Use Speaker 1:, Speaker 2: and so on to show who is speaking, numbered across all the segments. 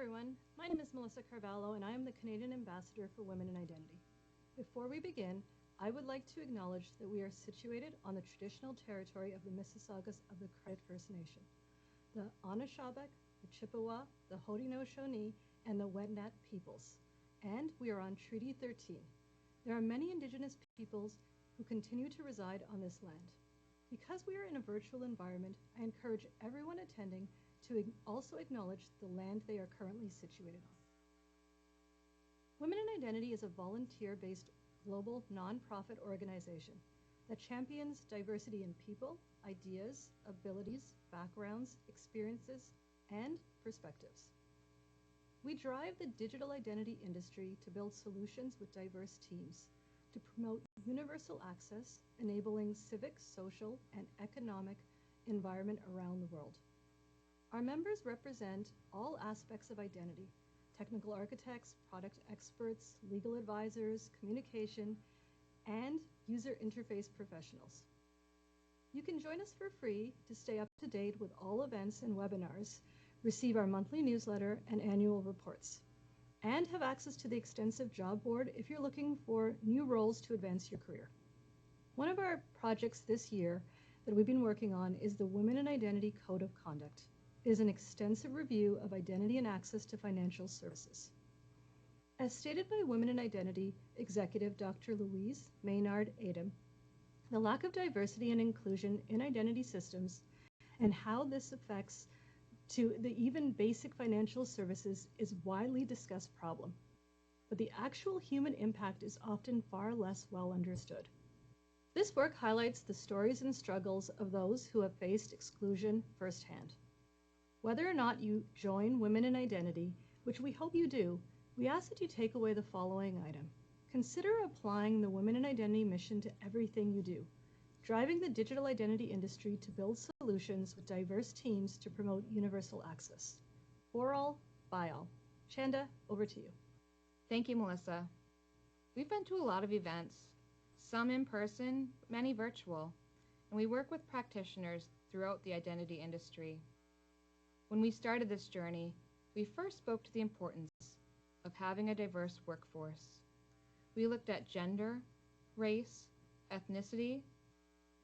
Speaker 1: everyone. My name is Melissa Carvalho, and I am the Canadian Ambassador for Women in Identity. Before we begin, I would like to acknowledge that we are situated on the traditional territory of the Mississaugas of the Credit First Nation, the Anishinaabe, the Chippewa, the Haudenosaunee, and the Wendat peoples, and we are on Treaty 13. There are many Indigenous peoples who continue to reside on this land. Because we are in a virtual environment, I encourage everyone attending to also acknowledge the land they are currently situated on. Women in Identity is a volunteer-based global nonprofit organization that champions diversity in people, ideas, abilities, backgrounds, experiences, and perspectives. We drive the digital identity industry to build solutions with diverse teams to promote universal access, enabling civic, social, and economic environment around the world. Our members represent all aspects of identity: technical architects, product experts, legal advisors, communication, and user interface professionals. You can join us for free to stay up to date with all events and webinars, receive our monthly newsletter and annual reports, and have access to the extensive job board if you're looking for new roles to advance your career. One of our projects this year that we've been working on is the Women in Identity Code of Conduct. It is an extensive review of identity and access to financial services. As stated by Women in Identity executive Dr. Louise Maynard Adam, the lack of diversity and inclusion in identity systems and how this affects to the even basic financial services is widely discussed problem, but the actual human impact is often far less well understood. This work highlights the stories and struggles of those who have faced exclusion firsthand. Whether or not you join Women in Identity, which we hope you do, we ask that you take away the following item. Consider applying the Women in Identity mission to everything you do, driving the digital identity industry to build solutions with diverse teams to promote universal access. For all, by all. Chanda, over to you.
Speaker 2: Thank you, Melissa. We've been to a lot of events, some in person, many virtual, and we work with practitioners throughout the identity industry. When we started this journey, we first spoke to the importance of having a diverse workforce. We looked at gender, race, ethnicity,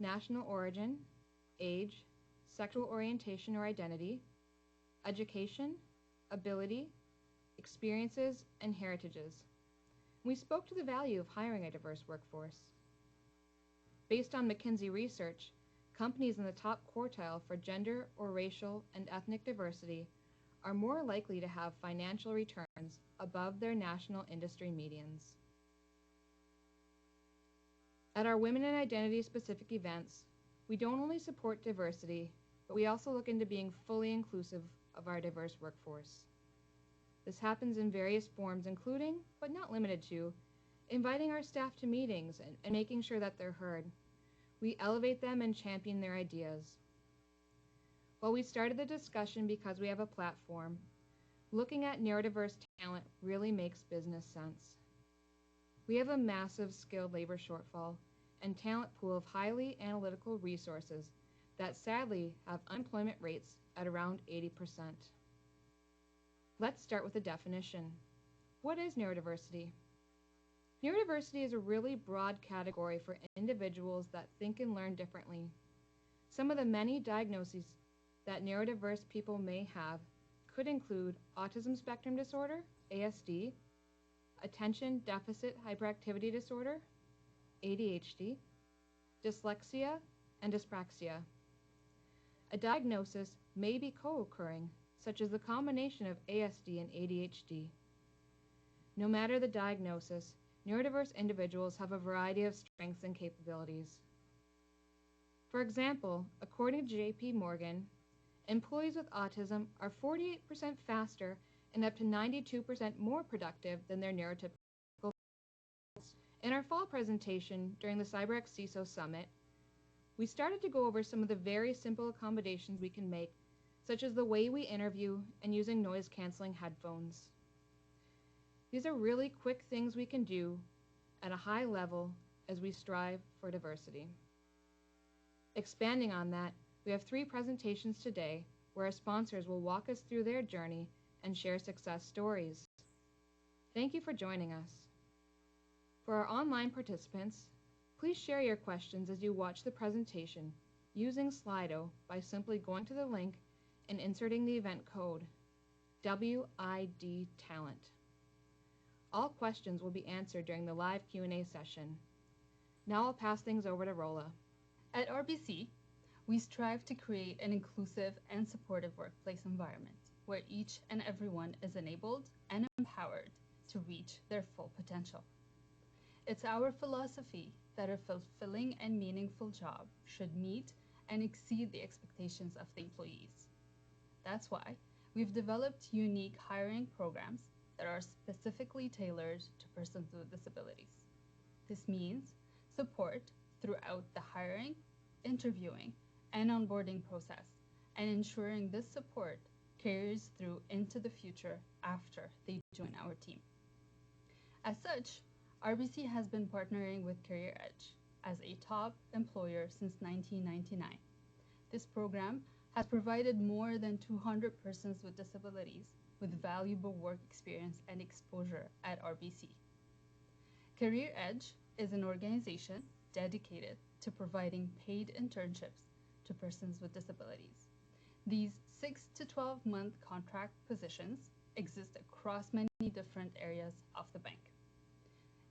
Speaker 2: national origin, age, sexual orientation or identity, education, ability, experiences, and heritages. We spoke to the value of hiring a diverse workforce. Based on McKinsey research, companies in the top quartile for gender or racial and ethnic diversity are more likely to have financial returns above their national industry medians. At our Women in Identity specific events, we don't only support diversity, but we also look into being fully inclusive of our diverse workforce. This happens in various forms, including, but not limited to, inviting our staff to meetings and making sure that they're heard. We elevate them and champion their ideas. While we started the discussion because we have a platform, looking at neurodiverse talent really makes business sense. We have a massive skilled labor shortfall and talent pool of highly analytical resources that sadly have unemployment rates at around 80%. Let's start with a definition. What is neurodiversity? Neurodiversity is a really broad category for individuals that think and learn differently. Some of the many diagnoses that neurodiverse people may have could include autism spectrum disorder, ASD, attention deficit hyperactivity disorder, ADHD, dyslexia, and dyspraxia. A diagnosis may be co-occurring, such as the combination of ASD and ADHD. No matter the diagnosis, neurodiverse individuals have a variety of strengths and capabilities. For example, according to JP Morgan, employees with autism are 48% faster and up to 92% more productive than their neurotypical. In our fall presentation during the CyberX CISO Summit, we started to go over some of the very simple accommodations we can make, such as the way we interview and using noise-canceling headphones. These are really quick things we can do at a high level as we strive for diversity. Expanding on that, we have 3 presentations today where our sponsors will walk us through their journey and share success stories. Thank you for joining us. For our online participants, please share your questions as you watch the presentation using Slido by simply going to the link and inserting the event code WID Talent. All questions will be answered during the live Q&A session. Now I'll pass things over to Rola.
Speaker 3: At RBC, we strive to create an inclusive and supportive workplace environment where each and everyone is enabled and empowered to reach their full potential. It's our philosophy that a fulfilling and meaningful job should meet and exceed the expectations of the employees. That's why we've developed unique hiring programs that are specifically tailored to persons with disabilities. This means support throughout the hiring, interviewing, and onboarding process, and ensuring this support carries through into the future after they join our team. As such, RBC has been partnering with Career Edge as a top employer since 1999. This program has provided more than 200 persons with disabilities with valuable work experience and exposure at RBC. Career Edge is an organization dedicated to providing paid internships to persons with disabilities. These 6 to 12-month contract positions exist across many different areas of the bank.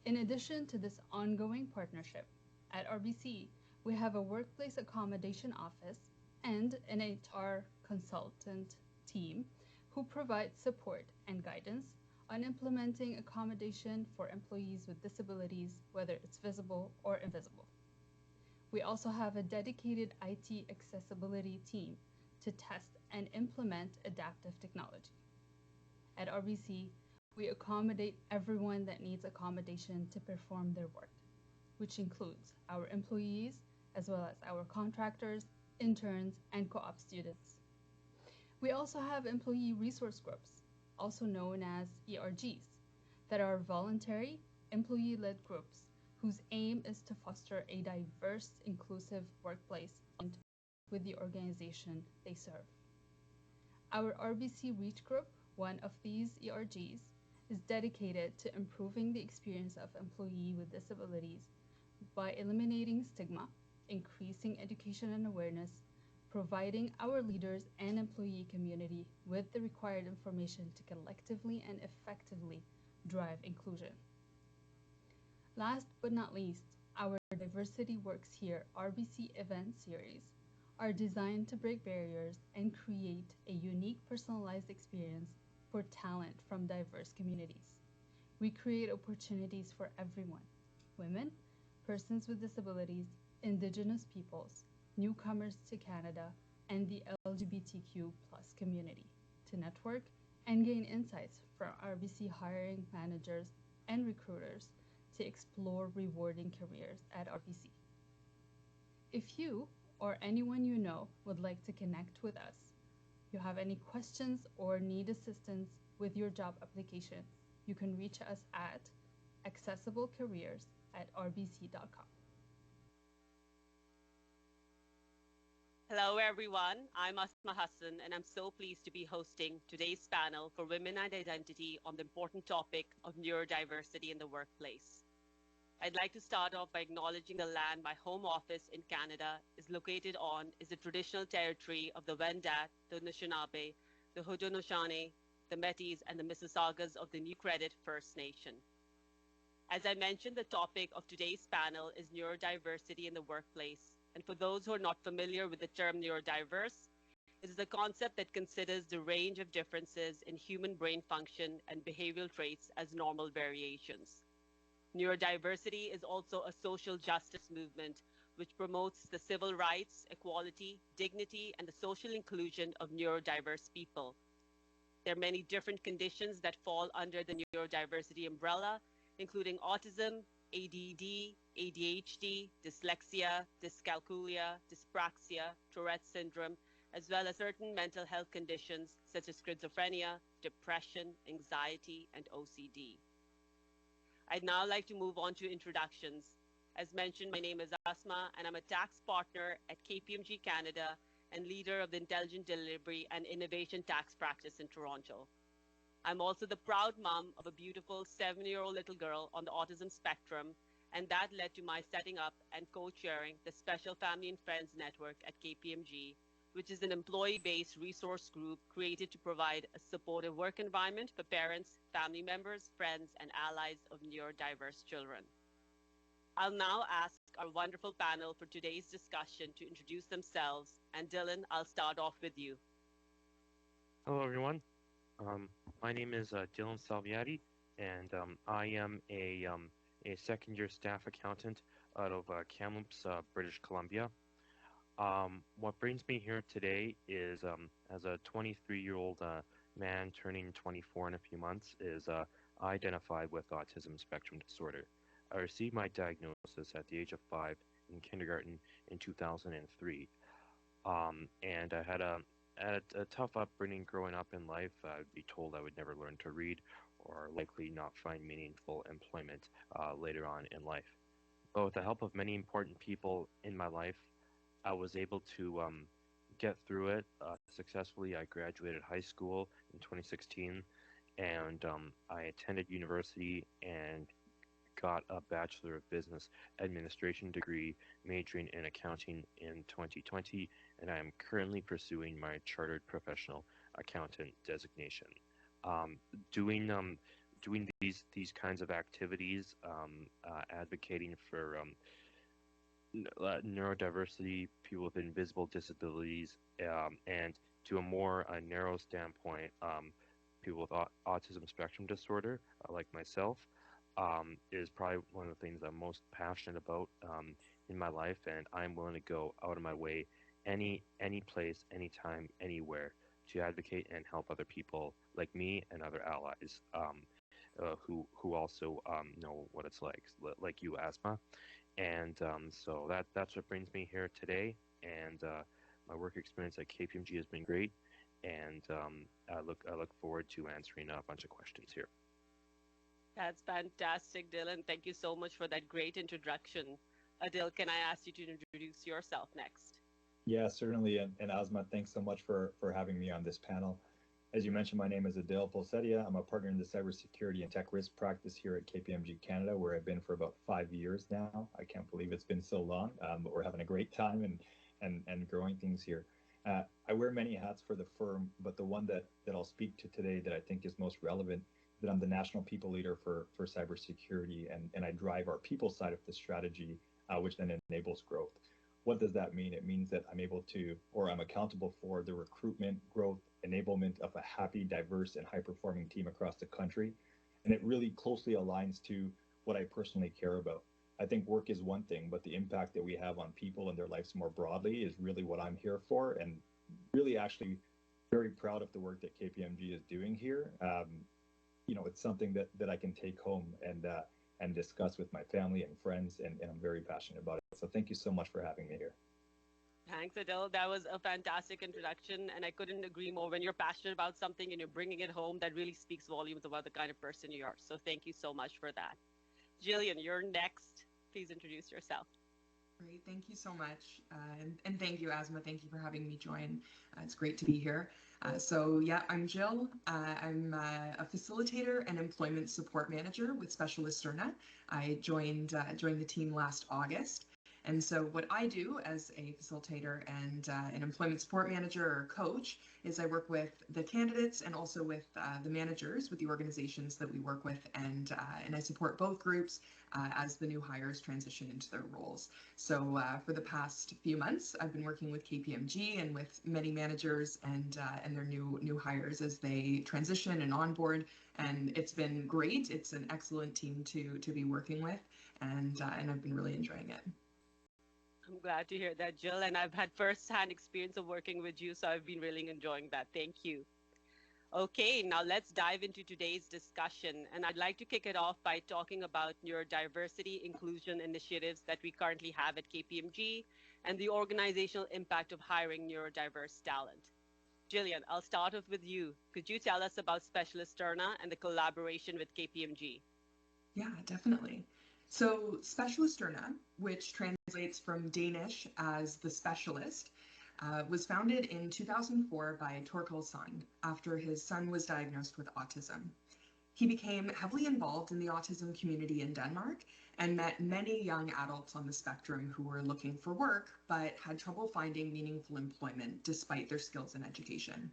Speaker 3: In addition to this ongoing partnership, at RBC, we have a workplace accommodation office and an HR consultant team who provide support and guidance on implementing accommodation for employees with disabilities, whether it's visible or invisible. We also have a dedicated IT accessibility team to test and implement adaptive technology. At RBC, we accommodate everyone that needs accommodation to perform their work, which includes our employees as well as our contractors, interns, and co-op students. We also have employee resource groups, also known as ERGs, that are voluntary, employee-led groups whose aim is to foster a diverse, inclusive workplace with the organization they serve. Our RBC Reach Group, one of these ERGs, is dedicated to improving the experience of employees with disabilities by eliminating stigma, increasing education and awareness, providing our leaders and employee community with the required information to collectively and effectively drive inclusion. Last but not least, our Diversity Works Here RBC event series are designed to break barriers and create a unique personalized experience for talent from diverse communities. We create opportunities for everyone: women, persons with disabilities, Indigenous peoples, newcomers to Canada, and the LGBTQ+ community to network and gain insights from RBC hiring managers and recruiters to explore rewarding careers at RBC. If you or anyone you know would like to connect with us, you have any questions or need assistance with your job application, you can reach us at accessiblecareers@rbc.com.
Speaker 4: Hello, everyone. I'm Asma Hassan, and I'm so pleased to be hosting today's panel for Women and Identity on the important topic of neurodiversity in the workplace. I'd like to start off by acknowledging the land my home office in Canada is located on is the traditional territory of the Wendat, the Anishinaabe, the Haudenosaunee, the Métis, and the Mississaugas of the New Credit First Nation. As I mentioned, the topic of today's panel is neurodiversity in the workplace. And for those who are not familiar with the term neurodiverse, it is a concept that considers the range of differences in human brain function and behavioral traits as normal variations. Neurodiversity is also a social justice movement which promotes the civil rights, equality, dignity, and the social inclusion of neurodiverse people. There are many different conditions that fall under the neurodiversity umbrella, including autism, ADD, ADHD, dyslexia, dyscalculia, dyspraxia, Tourette's syndrome, as well as certain mental health conditions such as schizophrenia, depression, anxiety, and OCD. I'd now like to move on to introductions. As mentioned, my name is Asma, and I'm a tax partner at KPMG Canada and leader of the Intelligent Delivery and Innovation Tax Practice in Toronto. I'm also the proud mom of a beautiful 7-year-old little girl on the autism spectrum, and that led to my setting up and co-chairing the Special Family and Friends Network at KPMG, which is an employee-based resource group created to provide a supportive work environment for parents, family members, friends, and allies of neurodiverse children. I'll now ask our wonderful panel for today's discussion to introduce themselves. And Dylan, I'll start off with you.
Speaker 5: Hello, everyone. Um, my name is Dylan Salviati, and I am a second-year staff accountant out of Kamloops, British Columbia. What brings me here today is, as a 23-year-old man turning 24 in a few months, is identified with autism spectrum disorder. I received my diagnosis at the age of 5 in kindergarten in 2003, and I had a tough upbringing growing up in life. I'd be told I would never learn to read or likely not find meaningful employment later on in life. But with the help of many important people in my life, I was able to get through it successfully. I graduated high school in 2016, and I attended university and got a Bachelor of Business Administration degree, majoring in accounting in 2020, and I am currently pursuing my Chartered Professional Accountant designation. Um, doing doing these kinds of activities, advocating for neurodiversity, people with invisible disabilities, and to a more narrow standpoint, people with autism spectrum disorder, like myself, is probably one of the things I'm most passionate about in my life, and I'm willing to go out of my way any place, anytime, anywhere to advocate and help other people like me and other allies who also know what it's like you, Asma. And so that's what brings me here today. And my work experience at KPMG has been great, and I look forward to answering a bunch of questions here.
Speaker 4: That's fantastic, Dylan. Thank you so much for that great introduction. Adele, can I ask you to introduce yourself next?
Speaker 6: Yeah, certainly. And Asma, thanks so much for having me on this panel. As you mentioned, my name is Adele Polsedia. I'm a partner in the cybersecurity and tech risk practice here at KPMG Canada, where I've been for about 5 years now. I can't believe it's been so long, but we're having a great time and growing things here. I wear many hats for the firm, but the one that I'll speak to today that I think is most relevant is that I'm the national people leader for cybersecurity, and I drive our people side of the strategy, which then enables growth. What does that mean? It means that I'm able to, or I'm accountable for the recruitment, growth, enablement of a happy, diverse, and high-performing team across the country. And it really closely aligns to what I personally care about. I think work is one thing, but the impact that we have on people and their lives more broadly is really what I'm here for, and really actually very proud of the work that KPMG is doing here. It's something that I can take home and discuss with my family and friends, and I'm very passionate about it. So thank you so much for having me here.
Speaker 4: Thanks, Adele. That was a fantastic introduction, and I couldn't agree more. When you're passionate about something and you're bringing it home, that really speaks volumes about the kind of person you are. So thank you so much for that. Jillian, you're next. Please introduce yourself.
Speaker 7: Great, thank you so much. And thank you, Asma. Thank you for having me join. It's great to be here. I'm Jill. I'm a facilitator and employment support manager with Specialist Cerna. I joined the team last August. And so what I do as a facilitator and an employment support manager or coach is I work with the candidates and also with the managers with the organizations that we work with, and I support both groups as the new hires transition into their roles. So for the past few months, I've been working with KPMG and with many managers and their new hires as they transition and onboard, and it's been great. It's an excellent team to be working with, and I've been really enjoying it.
Speaker 4: I'm glad to hear that, Jill, and I've had first-hand experience of working with you, so I've been really enjoying that. Thank you. Okay, now let's dive into today's discussion, and I'd like to kick it off by talking about neurodiversity inclusion initiatives that we currently have at KPMG and the organizational impact of hiring neurodiverse talent. Jillian, I'll start off with you. Could you tell us about Specialist Terna and the collaboration with KPMG?
Speaker 7: Yeah, definitely. So Specialist Cerna, which translates from Danish as the specialist, was founded in 2004 by Torkel Sund after his son was diagnosed with autism. He became heavily involved in the autism community in Denmark and met many young adults on the spectrum who were looking for work but had trouble finding meaningful employment despite their skills and education.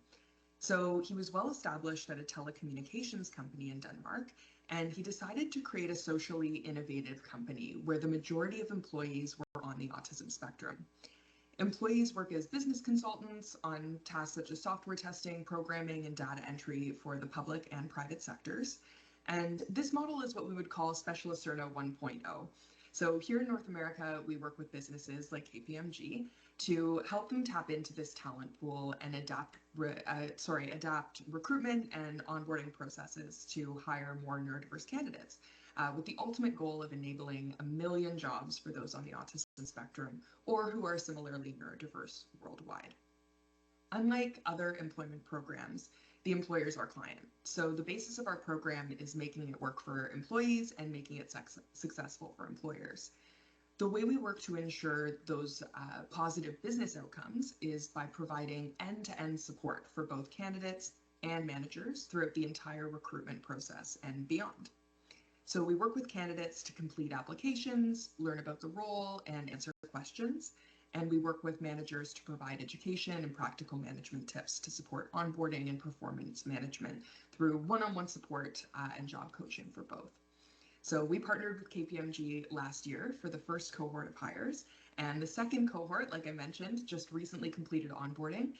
Speaker 7: So he was well established at a telecommunications company in Denmark, and he decided to create a socially innovative company where the majority of employees were on the autism spectrum. Employees work as business consultants on tasks such as software testing, programming, and data entry for the public and private sectors. And this model is what we would call Specialist Cerna 1.0. So here in North America, we work with businesses like KPMG to help them tap into this talent pool and adapt recruitment and onboarding processes to hire more neurodiverse candidates, with the ultimate goal of enabling 1 million jobs for those on the autism spectrum or who are similarly neurodiverse worldwide. Unlike other employment programs, the employer is our client. So the basis of our program is making it work for employees and making it successful for employers. The way we work to ensure those positive business outcomes is by providing end-to-end support for both candidates and managers throughout the entire recruitment process and beyond. So we work with candidates to complete applications, learn about the role, and answer questions. And we work with managers to provide education and practical management tips to support onboarding and performance management through one-on-one support and job coaching for both. So we partnered with KPMG last year for the first cohort of hires, and the second cohort, like I mentioned, just recently completed onboarding.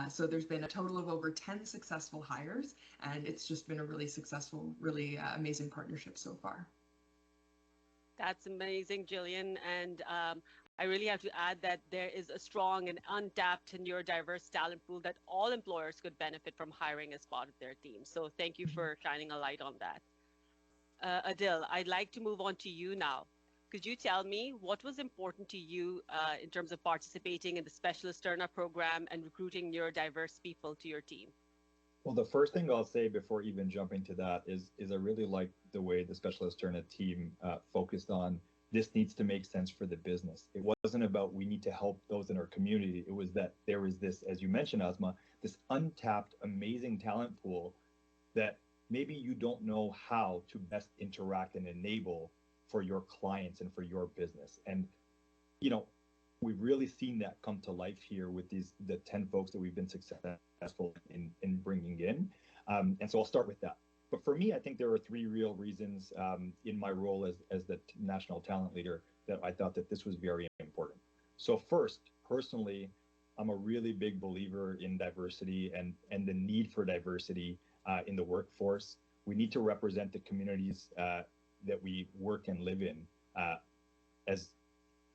Speaker 7: So there's been a total of over 10 successful hires, and it's just been a really successful, really amazing partnership so far.
Speaker 4: That's amazing, Jillian. And I really have to add that there is a strong and untapped neurodiverse talent pool that all employers could benefit from hiring as part of their team. So thank you for shining a light on that. Adele, I'd like to move on to you now. Could you tell me what was important to you in terms of participating in the Specialist Cerna program and recruiting neurodiverse people to your team?
Speaker 6: Well, the first thing I'll say before even jumping to that is I really like the way the Specialist Cerna team focused on this needs to make sense for the business. It wasn't about we need to help those in our community. It was that there was this, as you mentioned, Asma, this untapped, amazing talent pool that maybe you don't know how to best interact and enable for your clients and for your business. And, you know, we've really seen that come to life here with the 10 folks that we've been successful in bringing in. And so I'll start with that. But for me, I think there are 3 real reasons in my role as the national talent leader that I thought that this was very important. So first, personally, I'm a really big believer in diversity and the need for diversity in the workforce. We need to represent the communities that we work and live in as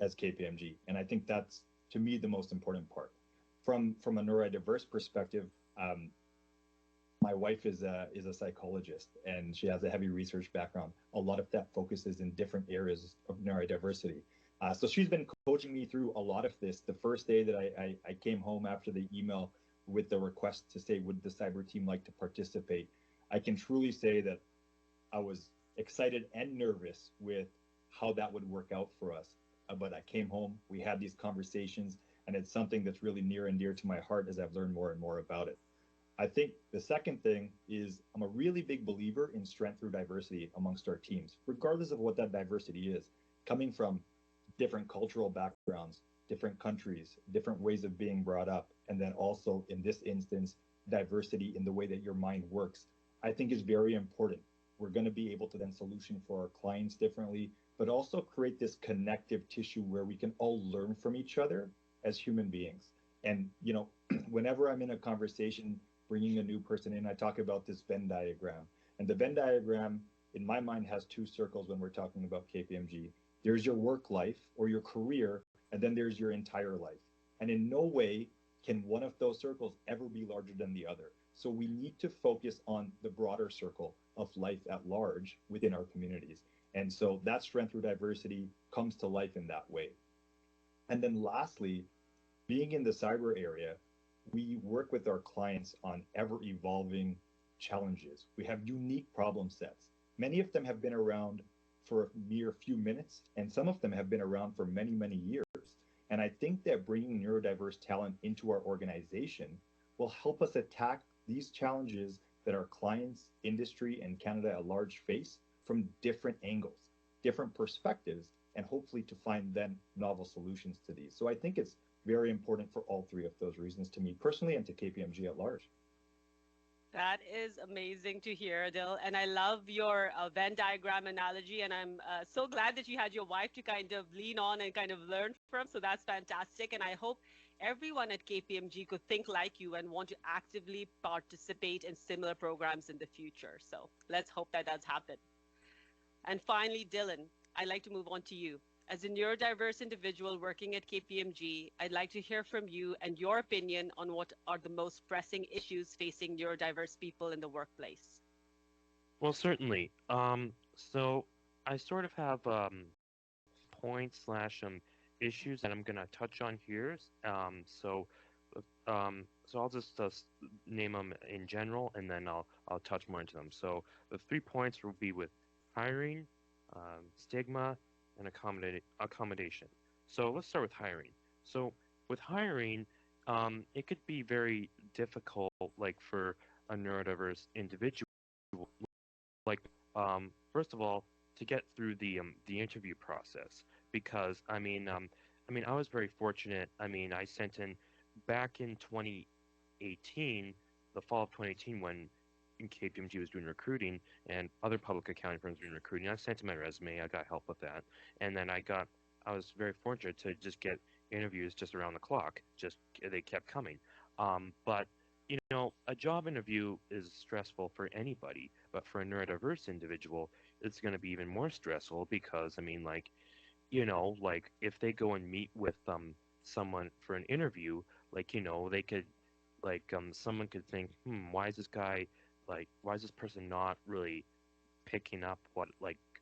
Speaker 6: KPMG. And I think that's, to me, the most important part. From a neurodiverse perspective, my wife is a psychologist and she has a heavy research background. A lot of that focuses in different areas of neurodiversity. So she's been coaching me through a lot of this. The first day that I came home after the email with the request to say, would the cyber team like to participate? I can truly say that I was excited and nervous with how that would work out for us. But I came home, we had these conversations, and it's something that's really near and dear to my heart as I've learned more and more about it. I think the second thing is I'm a really big believer in strength through diversity amongst our teams, regardless of what that diversity is, coming from different cultural backgrounds, different countries, different ways of being brought up, and then also in this instance, diversity in the way that your mind works, I think is very important. We're going to be able to then solution for our clients differently, but also create this connective tissue where we can all learn from each other as human beings. And, you know, whenever I'm in a conversation, bringing a new person in, I talk about this Venn diagram. And the Venn diagram, in my mind, has 2 circles when we're talking about KPMG. There's your work life or your career, and then there's your entire life. And in no way can one of those circles ever be larger than the other. So we need to focus on the broader circle of life at large within our communities. And so that strength through diversity comes to life in that way. And then lastly, being in the cyber area, we work with our clients on ever evolving challenges. We have unique problem sets. Many of them have been around for a mere few minutes, and some of them have been around for many, many years. And I think that bringing neurodiverse talent into our organization will help us attack these challenges that our clients, industry, and Canada at large face from different angles, different perspectives, and hopefully to find then novel solutions to these. So I think it's very important for all three of those reasons to me personally and to KPMG at large.
Speaker 4: That is amazing to hear, Adele. And I love your Venn diagram analogy. And I'm so glad that you had your wife to kind of lean on and kind of learn from. So that's fantastic. And I hope everyone at KPMG could think like you and want to actively participate in similar programs in the future. So let's hope that does happen. And finally, Dylan, I'd like to move on to you. As a neurodiverse individual working at KPMG, I'd like to hear from you and your opinion on what are the most pressing issues facing neurodiverse people in the workplace.
Speaker 5: Well, certainly. So I sort of have points slash issues that I'm gonna touch on here. So I'll just name them in general, and then I'll touch more into them. So the 3 points will be with hiring, stigma, and accommodation. So let's start with hiring. So with hiring, it could be very difficult, like for a neurodiverse individual, like first of all, to get through the interview process, because I was very fortunate. I mean, I sent in back in 2018, the fall of 2018, when KPMG was doing recruiting and other public accounting firms doing recruiting. I sent in my resume. I got help with that, and then I was very fortunate to just get interviews just around the clock. Just they kept coming. But a job interview is stressful for anybody, but for a neurodiverse individual, it's going to be even more stressful because like if they go and meet with someone for an interview, they could someone could think, why is this person not really picking up what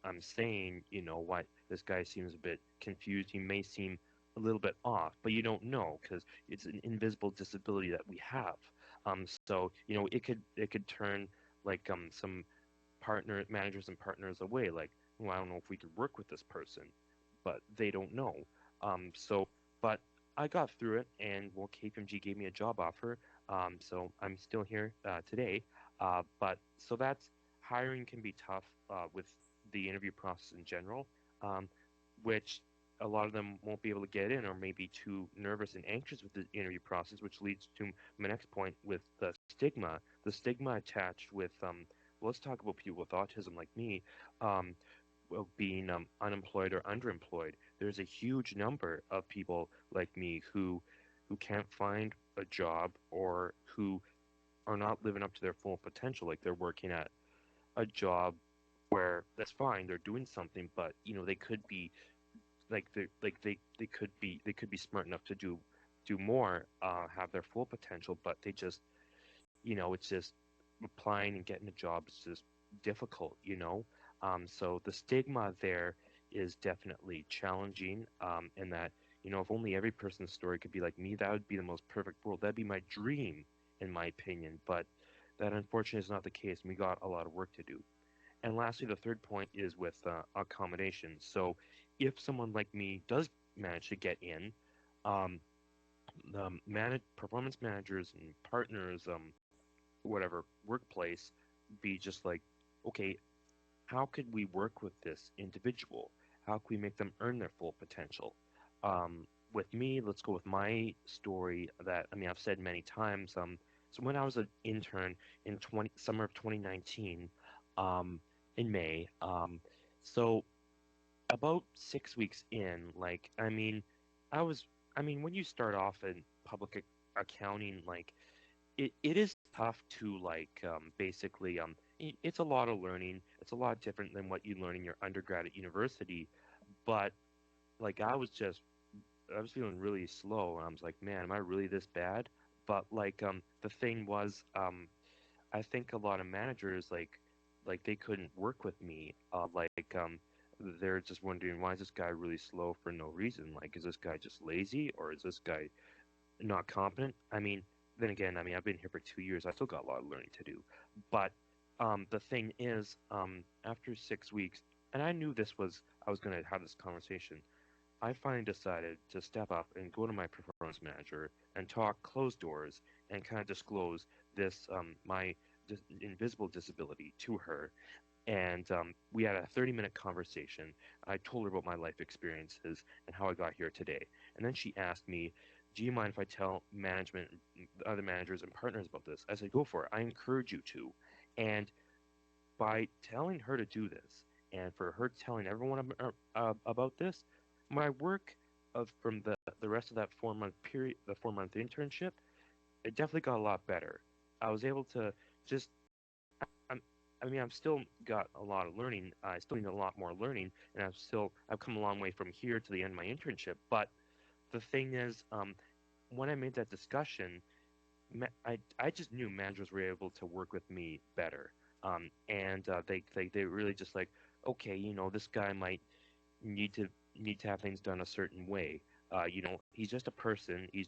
Speaker 5: I'm saying? Why this guy seems a bit confused. He may seem a little bit off, but you don't know because it's an invisible disability that we have. So it could turn some managers and partners away. Like, well, I don't know if we could work with this person, but they don't know. But I got through it, and well, KPMG gave me a job offer. So I'm still here today. But so that's hiring can be tough with the interview process in general, which a lot of them won't be able to get in or may be too nervous and anxious with the interview process, which leads to my next point with the stigma attached with, let's talk about people with autism like me, being unemployed or underemployed. There's a huge number of people like me who can't find a job or who are not living up to their full potential. Like they're working at a job where that's fine, they're doing something, but they could be they could be smart enough to do more, have their full potential, but they just it's just applying and getting a job is just difficult. So the stigma there is definitely challenging, and that if only every person's story could be like me, that would be the most perfect world. That'd be my dream, in my opinion, but that unfortunately is not the case, and we got a lot of work to do. And lastly, the third point is with accommodation. So if someone like me does manage to get in, um, the performance managers and partners, whatever workplace, be just like, okay, how could we work with this individual? How can we make them earn their full potential? With me, let's go with my story that I've said many times. So when I was an intern in summer of 2019, in May, so about 6 weeks in, when you start off in public accounting, it is tough to basically it's a lot of learning. It's a lot different than what you learn in your undergrad at university. But I was feeling really slow, and I was like, man, am I really this bad? But the thing was, I think a lot of managers they couldn't work with me. They're just wondering, why is this guy really slow for no reason? Like, is this guy just lazy, or is this guy not competent? Then again, I've been here for 2 years. I still got a lot of learning to do. But the thing is, after 6 weeks, and I knew I was going to have this conversation. I finally decided to step up and go to my performance manager and talk closed doors and kind of disclose this my invisible disability to her. And we had a 30-minute conversation. I told her about my life experiences and how I got here today. And then she asked me, "Do you mind if I tell management, other managers and partners about this?" I said, "Go for it. I encourage you to." And by telling her to do this, and for her telling everyone about this, my work from the rest of that 4 month period, the 4 month internship, it definitely got a lot better. I was able to just I'm, I mean, I've still got a lot of learning. I still need a lot more learning, and I've come a long way from here to the end of my internship. But the thing is, when I made that discussion, I just knew managers were able to work with me better. And they really just like, okay, this guy might need to need to have things done a certain way. He's just a person. He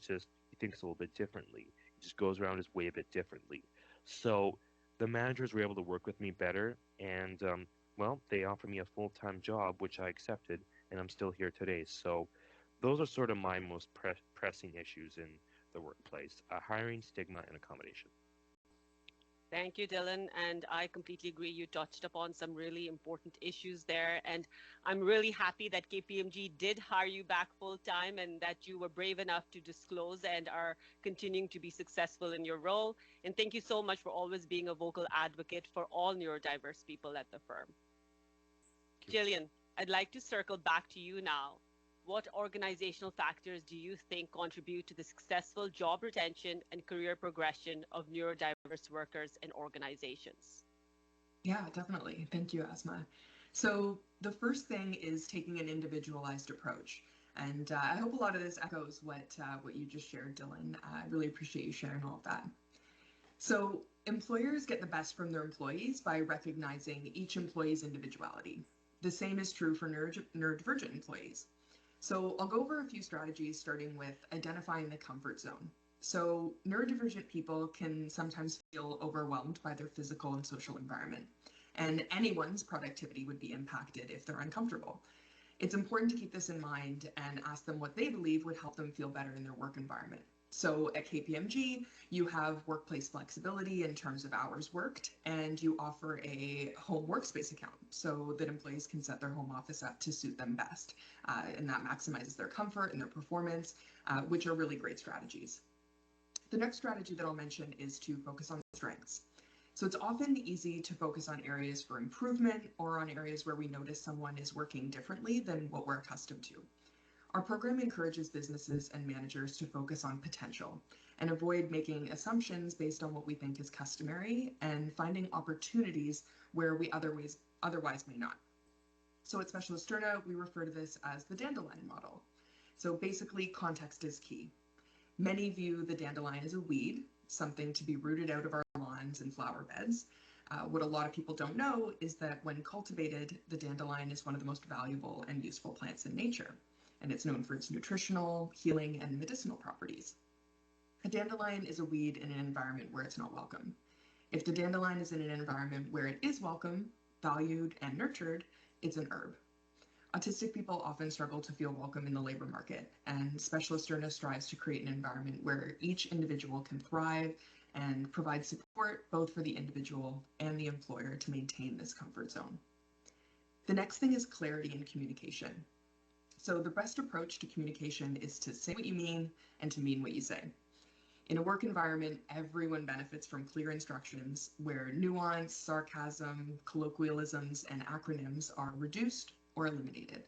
Speaker 5: thinks a little bit differently. He just goes around his way a bit differently. So the managers were able to work with me better, and well, they offered me a full-time job, which I accepted, and I'm still here today. So those are sort of my most pressing issues in the workplace: hiring, stigma, and accommodation.
Speaker 4: Thank you, Dylan. And I completely agree. You touched upon some really important issues there. And I'm really happy that KPMG did hire you back full time and that you were brave enough to disclose and are continuing to be successful in your role. And thank you so much for always being a vocal advocate for all neurodiverse people at the firm.
Speaker 5: Thank you.
Speaker 4: Jillian, I'd like to circle back to you now. What organizational factors do you think contribute to the successful job retention and career progression of neurodiverse workers and organizations?
Speaker 7: Yeah, definitely. Thank you, Asma. So the first thing is taking an individualized approach. And I hope a lot of this echoes what you just shared, Dylan. I really appreciate you sharing all of that. So employers get the best from their employees by recognizing each employee's individuality. The same is true for neurodivergent employees. So I'll go over a few strategies, starting with identifying the comfort zone. So neurodivergent people can sometimes feel overwhelmed by their physical and social environment, and anyone's productivity would be impacted if they're uncomfortable. It's important to keep this in mind and ask them what they believe would help them feel better in their work environment. So at KPMG, you have workplace flexibility in terms of hours worked, and you offer a home workspace account so that employees can set their home office up to suit them best. And that maximizes their comfort and their performance, which are really great strategies. The next strategy that I'll mention is to focus on strengths. So it's often easy to focus on areas for improvement or on areas where we notice someone is working differently than what we're accustomed to. Our program encourages businesses and managers to focus on potential and avoid making assumptions based on what we think is customary and finding opportunities where we otherwise may not. So at Specialist Sterna, we refer to this as the dandelion model. So basically, context is key. Many view the dandelion as a weed, something to be rooted out of our lawns and flower beds. What a lot of people don't know is that when cultivated, the dandelion is one of the most valuable and useful plants in nature, and it's known for its nutritional, healing, and medicinal properties. A dandelion is a weed in an environment where it's not welcome. If the dandelion is in an environment where it is welcome, valued, and nurtured, it's an herb. Autistic people often struggle to feel welcome in the labor market, and Specialist Sterna strives to create an environment where each individual can thrive and provide support both for the individual and the employer to maintain this comfort zone. The next thing is clarity and communication. So the best approach to communication is to say what you mean and to mean what you say. In a work environment, everyone benefits from clear instructions where nuance, sarcasm, colloquialisms, and acronyms are reduced or eliminated.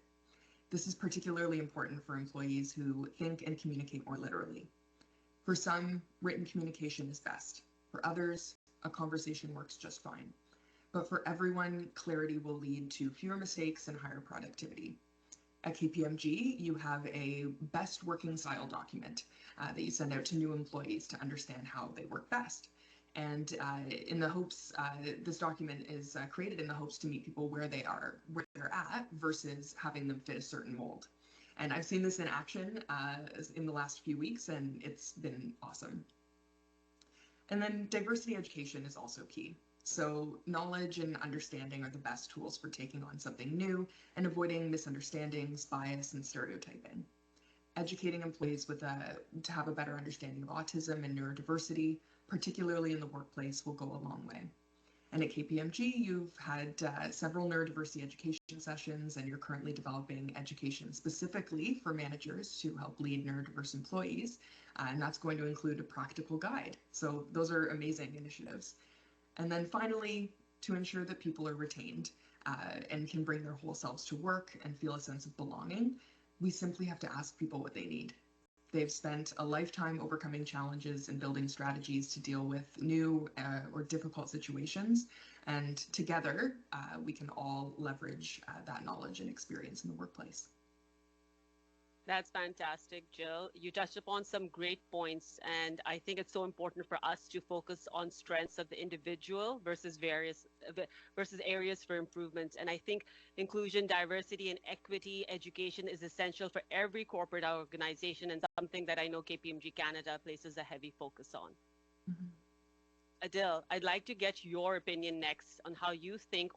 Speaker 7: This is particularly important for employees who think and communicate more literally. For some, written communication is best. For others, a conversation works just fine. But for everyone, clarity will lead to fewer mistakes and higher productivity. At KPMG, you have a best working style document that you send out to new employees to understand how they work best. And in the hopes, this document is created in the hopes to meet people where they're at versus having them fit a certain mold. And I've seen this in action in the last few weeks, and it's been awesome. And then diversity education is also key. So knowledge and understanding are the best tools for taking on something new and avoiding misunderstandings, bias, and stereotyping. Educating employees to have a better understanding of autism and neurodiversity, particularly in the workplace, will go a long way. And at KPMG, you've had several neurodiversity education sessions, and you're currently developing education specifically for managers to help lead neurodiverse employees. And that's going to include a practical guide. So those are amazing initiatives. And then finally, to ensure that people are retained and can bring their whole selves to work and feel a sense of belonging, we simply have to ask people what they need. They've spent a lifetime overcoming challenges and building strategies to deal with new or difficult situations. And together, we can all leverage that knowledge and experience in the workplace.
Speaker 4: That's fantastic, Jill. You touched upon some great points, and I think it's so important for us to focus on strengths of the individual versus areas for improvement. And I think inclusion, diversity, and equity education is essential for every corporate organization, and something that I know KPMG Canada places a heavy focus on.
Speaker 7: Mm-hmm.
Speaker 4: Adele, I'd like to get your opinion next on how you think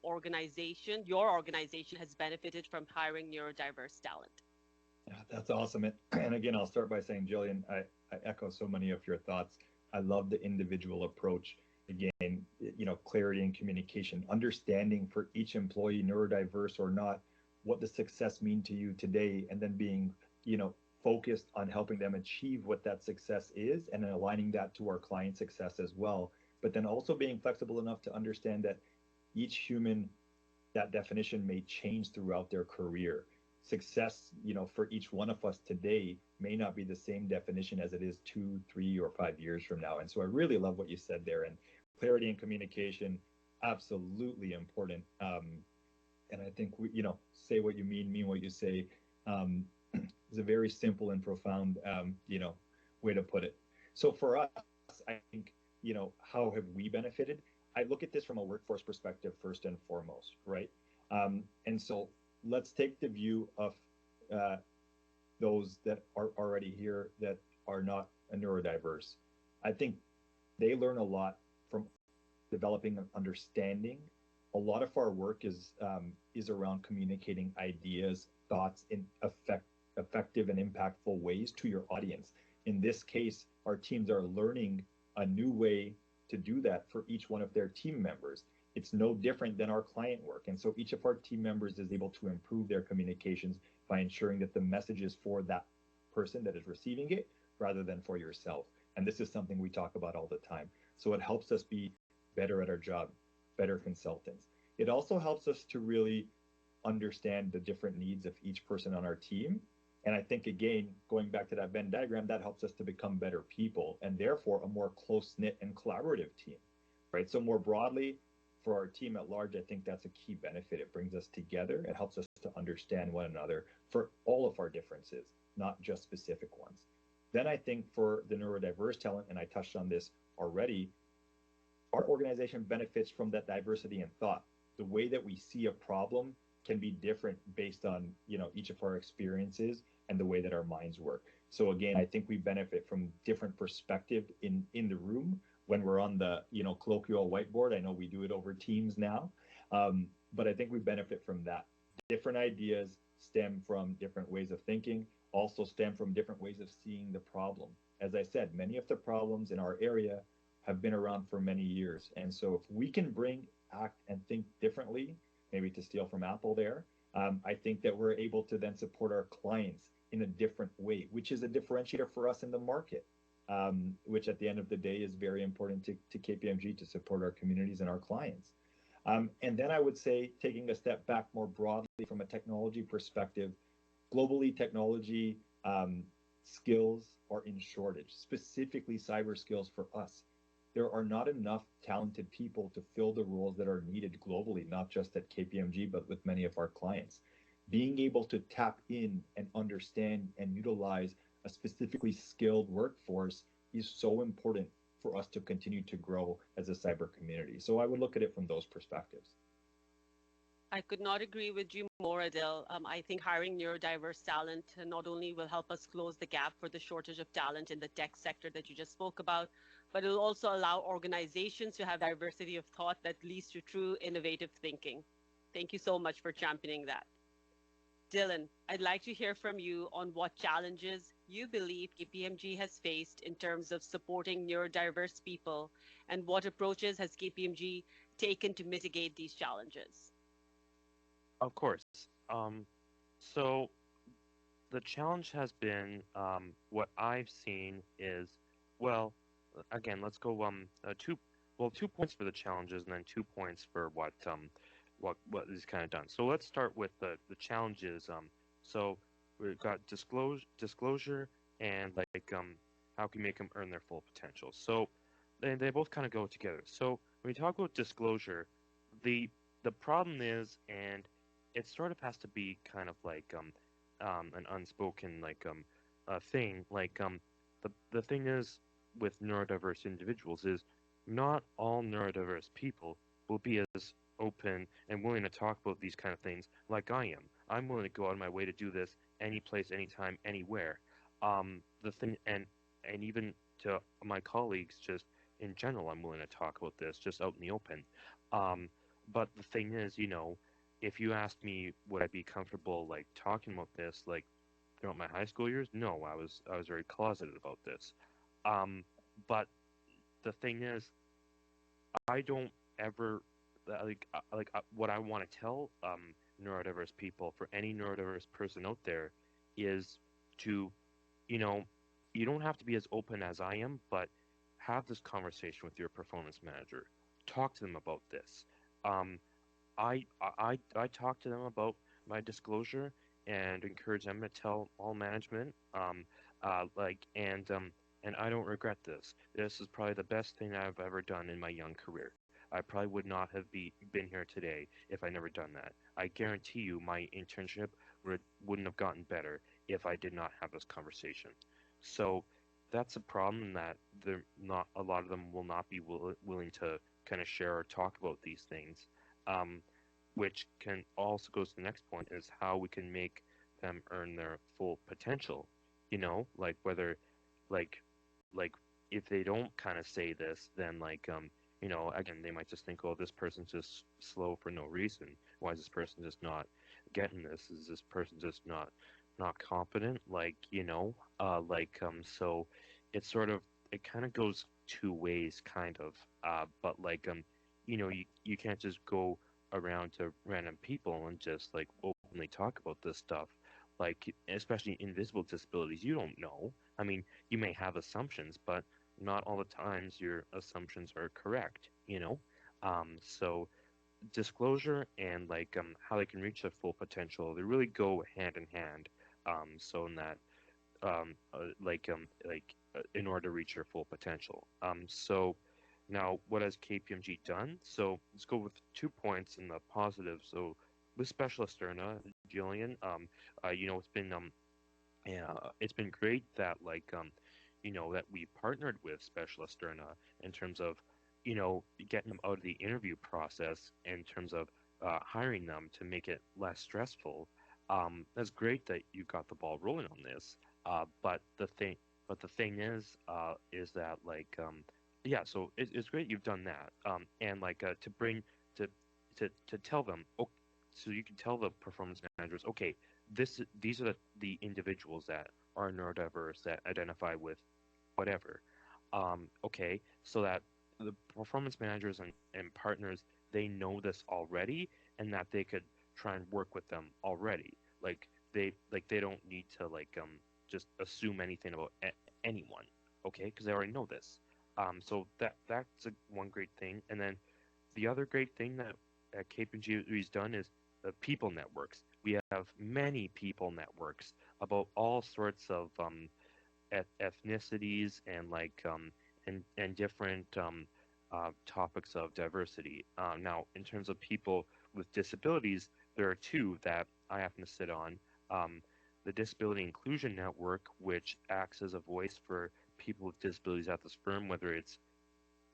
Speaker 4: your organization has benefited from hiring neurodiverse talent.
Speaker 6: Yeah, that's awesome. And again, I'll start by saying, Jillian, I echo so many of your thoughts. I love the individual approach. Again, clarity and communication, understanding for each employee, neurodiverse or not, what the success mean to you today, and then being, focused on helping them achieve what that success is, and then aligning that to our client success as well. But then also being flexible enough to understand that each human, that definition may change throughout their career. Success, for each one of us today may not be the same definition as it is 2, 3, or 5 years from now. And so I really love what you said there. And clarity and communication, absolutely important. And I think say what you mean what you say. Is a very simple and profound, way to put it. So for us, I think, how have we benefited? I look at this from a workforce perspective first and foremost, right? And so let's take the view of those that are already here that are not neurodiverse. I think they learn a lot from developing an understanding. A lot of our work is around communicating ideas, thoughts in effective and impactful ways to your audience. In this case, our teams are learning a new way to do that for each one of their team members. It's no different than our client work. And so each of our team members is able to improve their communications by ensuring that the message is for that person that is receiving it rather than for yourself. And this is something we talk about all the time. So it helps us be better at our job, better consultants. It also helps us to really understand the different needs of each person on our team. And I think, again, going back to that Venn diagram, that helps us to become better people and therefore a more close-knit and collaborative team, right? So more broadly, for our team at large, I think that's a key benefit. It brings us together. It helps us to understand one another for all of our differences, not just specific ones. Then I think for the neurodiverse talent, and I touched on this already, our organization benefits from that diversity in thought. The way that we see a problem can be different based on, each of our experiences and the way that our minds work. So again, I think we benefit from different perspective in the room when we're on the, colloquial whiteboard. I know we do it over Teams now, but I think we benefit from that. Different ideas stem from different ways of thinking, also stem from different ways of seeing the problem. As I said, many of the problems in our area have been around for many years. And so if we can act and think differently, maybe to steal from Apple there, I think that we're able to then support our clients in a different way, which is a differentiator for us in the market, which at the end of the day is very important to KPMG to support our communities and our clients. And then I would say, taking a step back more broadly from a technology perspective, globally technology skills are in shortage, specifically cyber skills for us. There are not enough talented people to fill the roles that are needed globally, not just at KPMG, but with many of our clients. Being able to tap in and understand and utilize a specifically skilled workforce is so important for us to continue to grow as a cyber community. So I would look at it from those perspectives.
Speaker 4: I could not agree with you more, Adele. I think hiring neurodiverse talent not only will help us close the gap for the shortage of talent in the tech sector that you just spoke about, but it will also allow organizations to have diversity of thought that leads to true innovative thinking. Thank you so much for championing that. Dylan, I'd like to hear from you on what challenges you believe KPMG has faced in terms of supporting neurodiverse people and what approaches has KPMG taken to mitigate these challenges.
Speaker 5: Of course. So the challenge has been what I've seen is, well, again, let's go two points for the challenges and then 2 points for what is kind of done. So let's start with the challenges. So we've got disclosure and how can you make them earn their full potential. So they both kind of go together. So when we talk about disclosure, the the problem is, and it sort of has to be kind of an unspoken thing. The thing is with neurodiverse individuals is not all neurodiverse people will be as open and willing to talk about these kind of things like I am. I'm willing to go out of my way to do this any place, anytime, anywhere. The thing, and even to my colleagues, just in general, I'm willing to talk about this just out in the open. Um, but the thing is, if you asked me would I be comfortable talking about this throughout my high school years, no, I was very closeted about this. Um, but the thing is, I don't ever what I want to tell neurodiverse people, for any neurodiverse person out there, is to, you know you don't have to be as open as I am, but have this conversation with your performance manager. Talk to them about this. Um, I talk to them about my disclosure and encourage them to tell all management. And I don't regret this. This is probably the best thing I've ever done in my young career. I probably would not have been here today if I never done that. I guarantee you, my internship wouldn't have gotten better if I did not have this conversation. So that's a problem, that they're not a lot of them will not be willing to kind of share or talk about these things. Um, which can also goes to the next point, is how we can make them earn their full potential. Like whether like like if they don't kind of say this, then again, they might just think, oh, this person's just slow for no reason. Why is this person just not getting this? Is this person just not competent? So it kind of goes two ways, kind of. But you can't just go around to random people and just openly talk about this stuff. Especially invisible disabilities, you don't know. I mean, you may have assumptions, but not all the times your assumptions are correct. So disclosure and how they can reach their full potential, they really go hand in hand. So in that in order to reach your full potential. So now, what has KPMG done? So let's go with 2 points in the positive. So with Specialist Erna, Jillian, it's been great that that we partnered with Specialist Erna in terms of getting them out of the interview process, in terms of hiring them to make it less stressful. That's great that you got the ball rolling on this. But the thing is that yeah, so it's great you've done that. And to bring to tell them, oh, so you can tell the performance managers, okay, these are the individuals that are neurodiverse, that identify with whatever. Okay, so that the performance managers and partners, they know this already, and that they could try and work with them already. They don't need to just assume anything about anyone, okay? Because they already know this. So that's one great thing. And then the other great thing that KPMG has done is people networks. We have many people networks about all sorts of ethnicities and and different topics of diversity. Now, in terms of people with disabilities, there are two that I happen to sit on. Um, the Disability Inclusion Network, which acts as a voice for people with disabilities at this firm, whether it's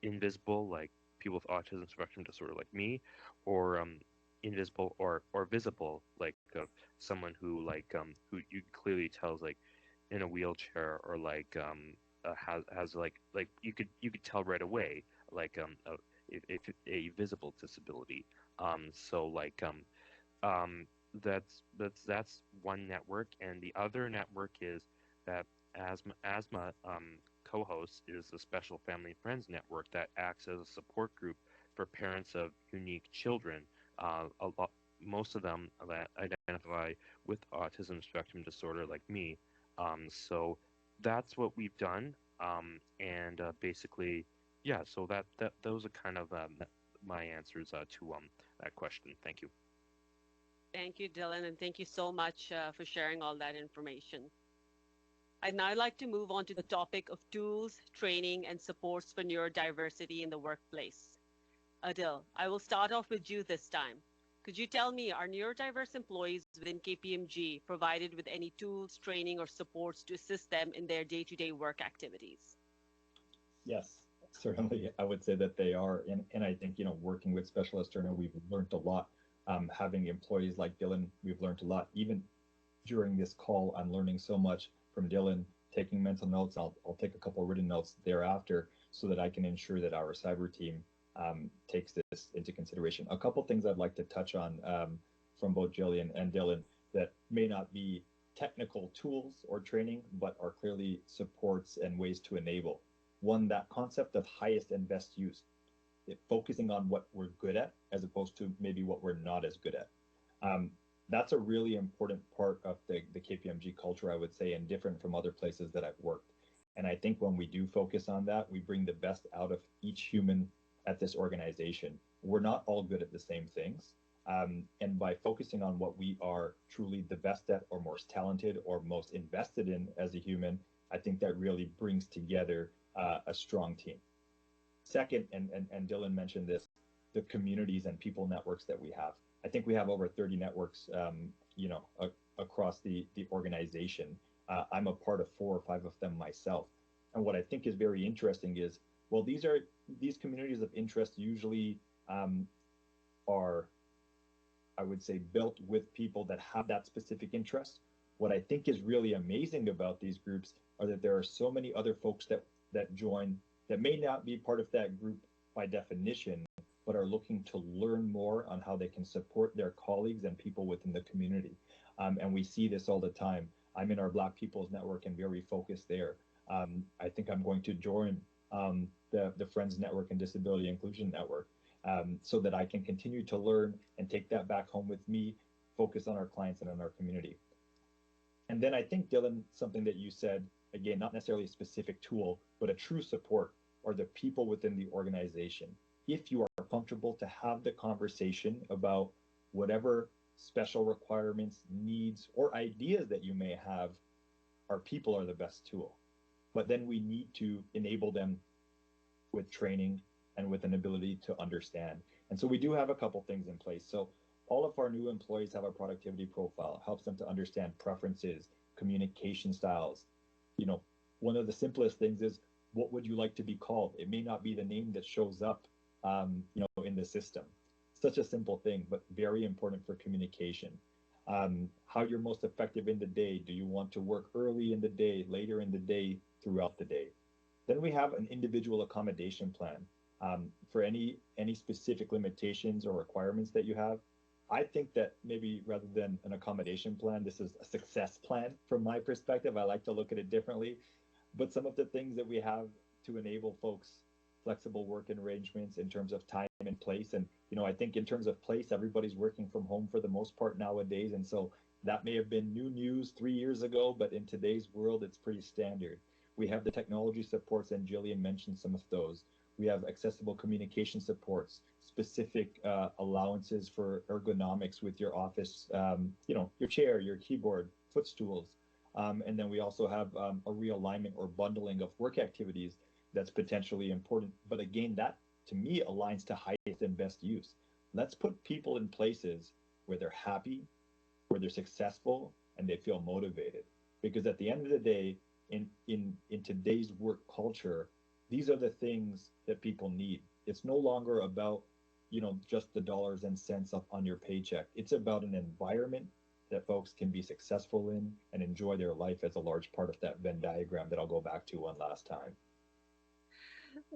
Speaker 5: invisible, like people with autism spectrum disorder like me, or invisible or visible, like someone who who you clearly tell is in a wheelchair, or has like you could tell right away like if a visible disability. So like um, that's one network, and the other network is that asthma co-host is a special family and friends network that acts as a support group for parents of unique children. A lot, most of them that identify with autism spectrum disorder, like me. So that's what we've done, and basically, yeah. So that those are kind of my answers to that question. Thank you.
Speaker 4: Thank you, Dylan, and thank you so much for sharing all that information. I'd now like to move on to the topic of tools, training, and supports for neurodiversity in the workplace. Adele, I will start off with you this time. Could you tell me, are neurodiverse employees within KPMG provided with any tools, training, or supports to assist them in their day-to-day work activities?
Speaker 6: Yes, certainly. I would say that they are. And I think, working with specialists, we've learned a lot. Having employees like Dylan, we've learned a lot. Even during this call, I'm learning so much from Dylan, taking mental notes. I'll take a couple of written notes thereafter so that I can ensure that our cyber team takes this into consideration. A couple things I'd like to touch on from both Jillian and Dylan that may not be technical tools or training, but are clearly supports and ways to enable. One, that concept of highest and best use, focusing on what we're good at as opposed to maybe what we're not as good at. Um, that's a really important part of the KPMG culture, I would say, and different from other places that I've worked. And I think when we do focus on that, we bring the best out of each human at this organization. We're not all good at the same things. And by focusing on what we are truly the best at, or most talented, or most invested in as a human, I think that really brings together a strong team. Second, and Dylan mentioned this, the communities and people networks that we have. I think we have over 30 networks, across the organization. I'm a part of 4 or 5 of them myself. And what I think is very interesting is, well, these communities of interest usually are, I would say, built with people that have that specific interest. What I think is really amazing about these groups are that there are so many other folks that join that may not be part of that group by definition, but are looking to learn more on how they can support their colleagues and people within the community. And we see this all the time. I'm in our Black People's Network and very focused there. I think I'm going to join the Friends Network and Disability Inclusion Network, so that I can continue to learn and take that back home with me, focus on our clients and on our community. And then I think, Dylan, something that you said, again, not necessarily a specific tool, but a true support, or the people within the organization. If you are comfortable to have the conversation about whatever special requirements, needs, or ideas that you may have, our people are the best tool. But then we need to enable them with training and with an ability to understand. And so we do have a couple things in place. So all of our new employees have a productivity profile, helps them to understand preferences, communication styles. You know, one of the simplest things is, what would you like to be called? It may not be the name that shows up, in the system. Such a simple thing, but very important for communication. How you're most effective in the day. Do you want to work early in the day, later in the day, throughout the day? Then we have an individual accommodation plan for any specific limitations or requirements that you have. I think that maybe rather than an accommodation plan, this is a success plan from my perspective. I like to look at it differently. But some of the things that we have to enable folks flexible work arrangements in terms of time and place. And, I think in terms of place, everybody's working from home for the most part nowadays. And so that may have been new news 3 years ago, but in today's world, it's pretty standard. We have the technology supports, and Jillian mentioned some of those. We have accessible communication supports, specific allowances for ergonomics with your office, your chair, your keyboard, footstools. And then we also have a realignment or bundling of work activities that's potentially important. But again, that to me aligns to highest and best use. Let's put people in places where they're happy, where they're successful, and they feel motivated. Because at the end of the day, in today's work culture, these are the things that people need. It's no longer about just the dollars and cents up on your paycheck. It's about an environment that folks can be successful in and enjoy their life as a large part of that Venn diagram that I'll go back to one last time.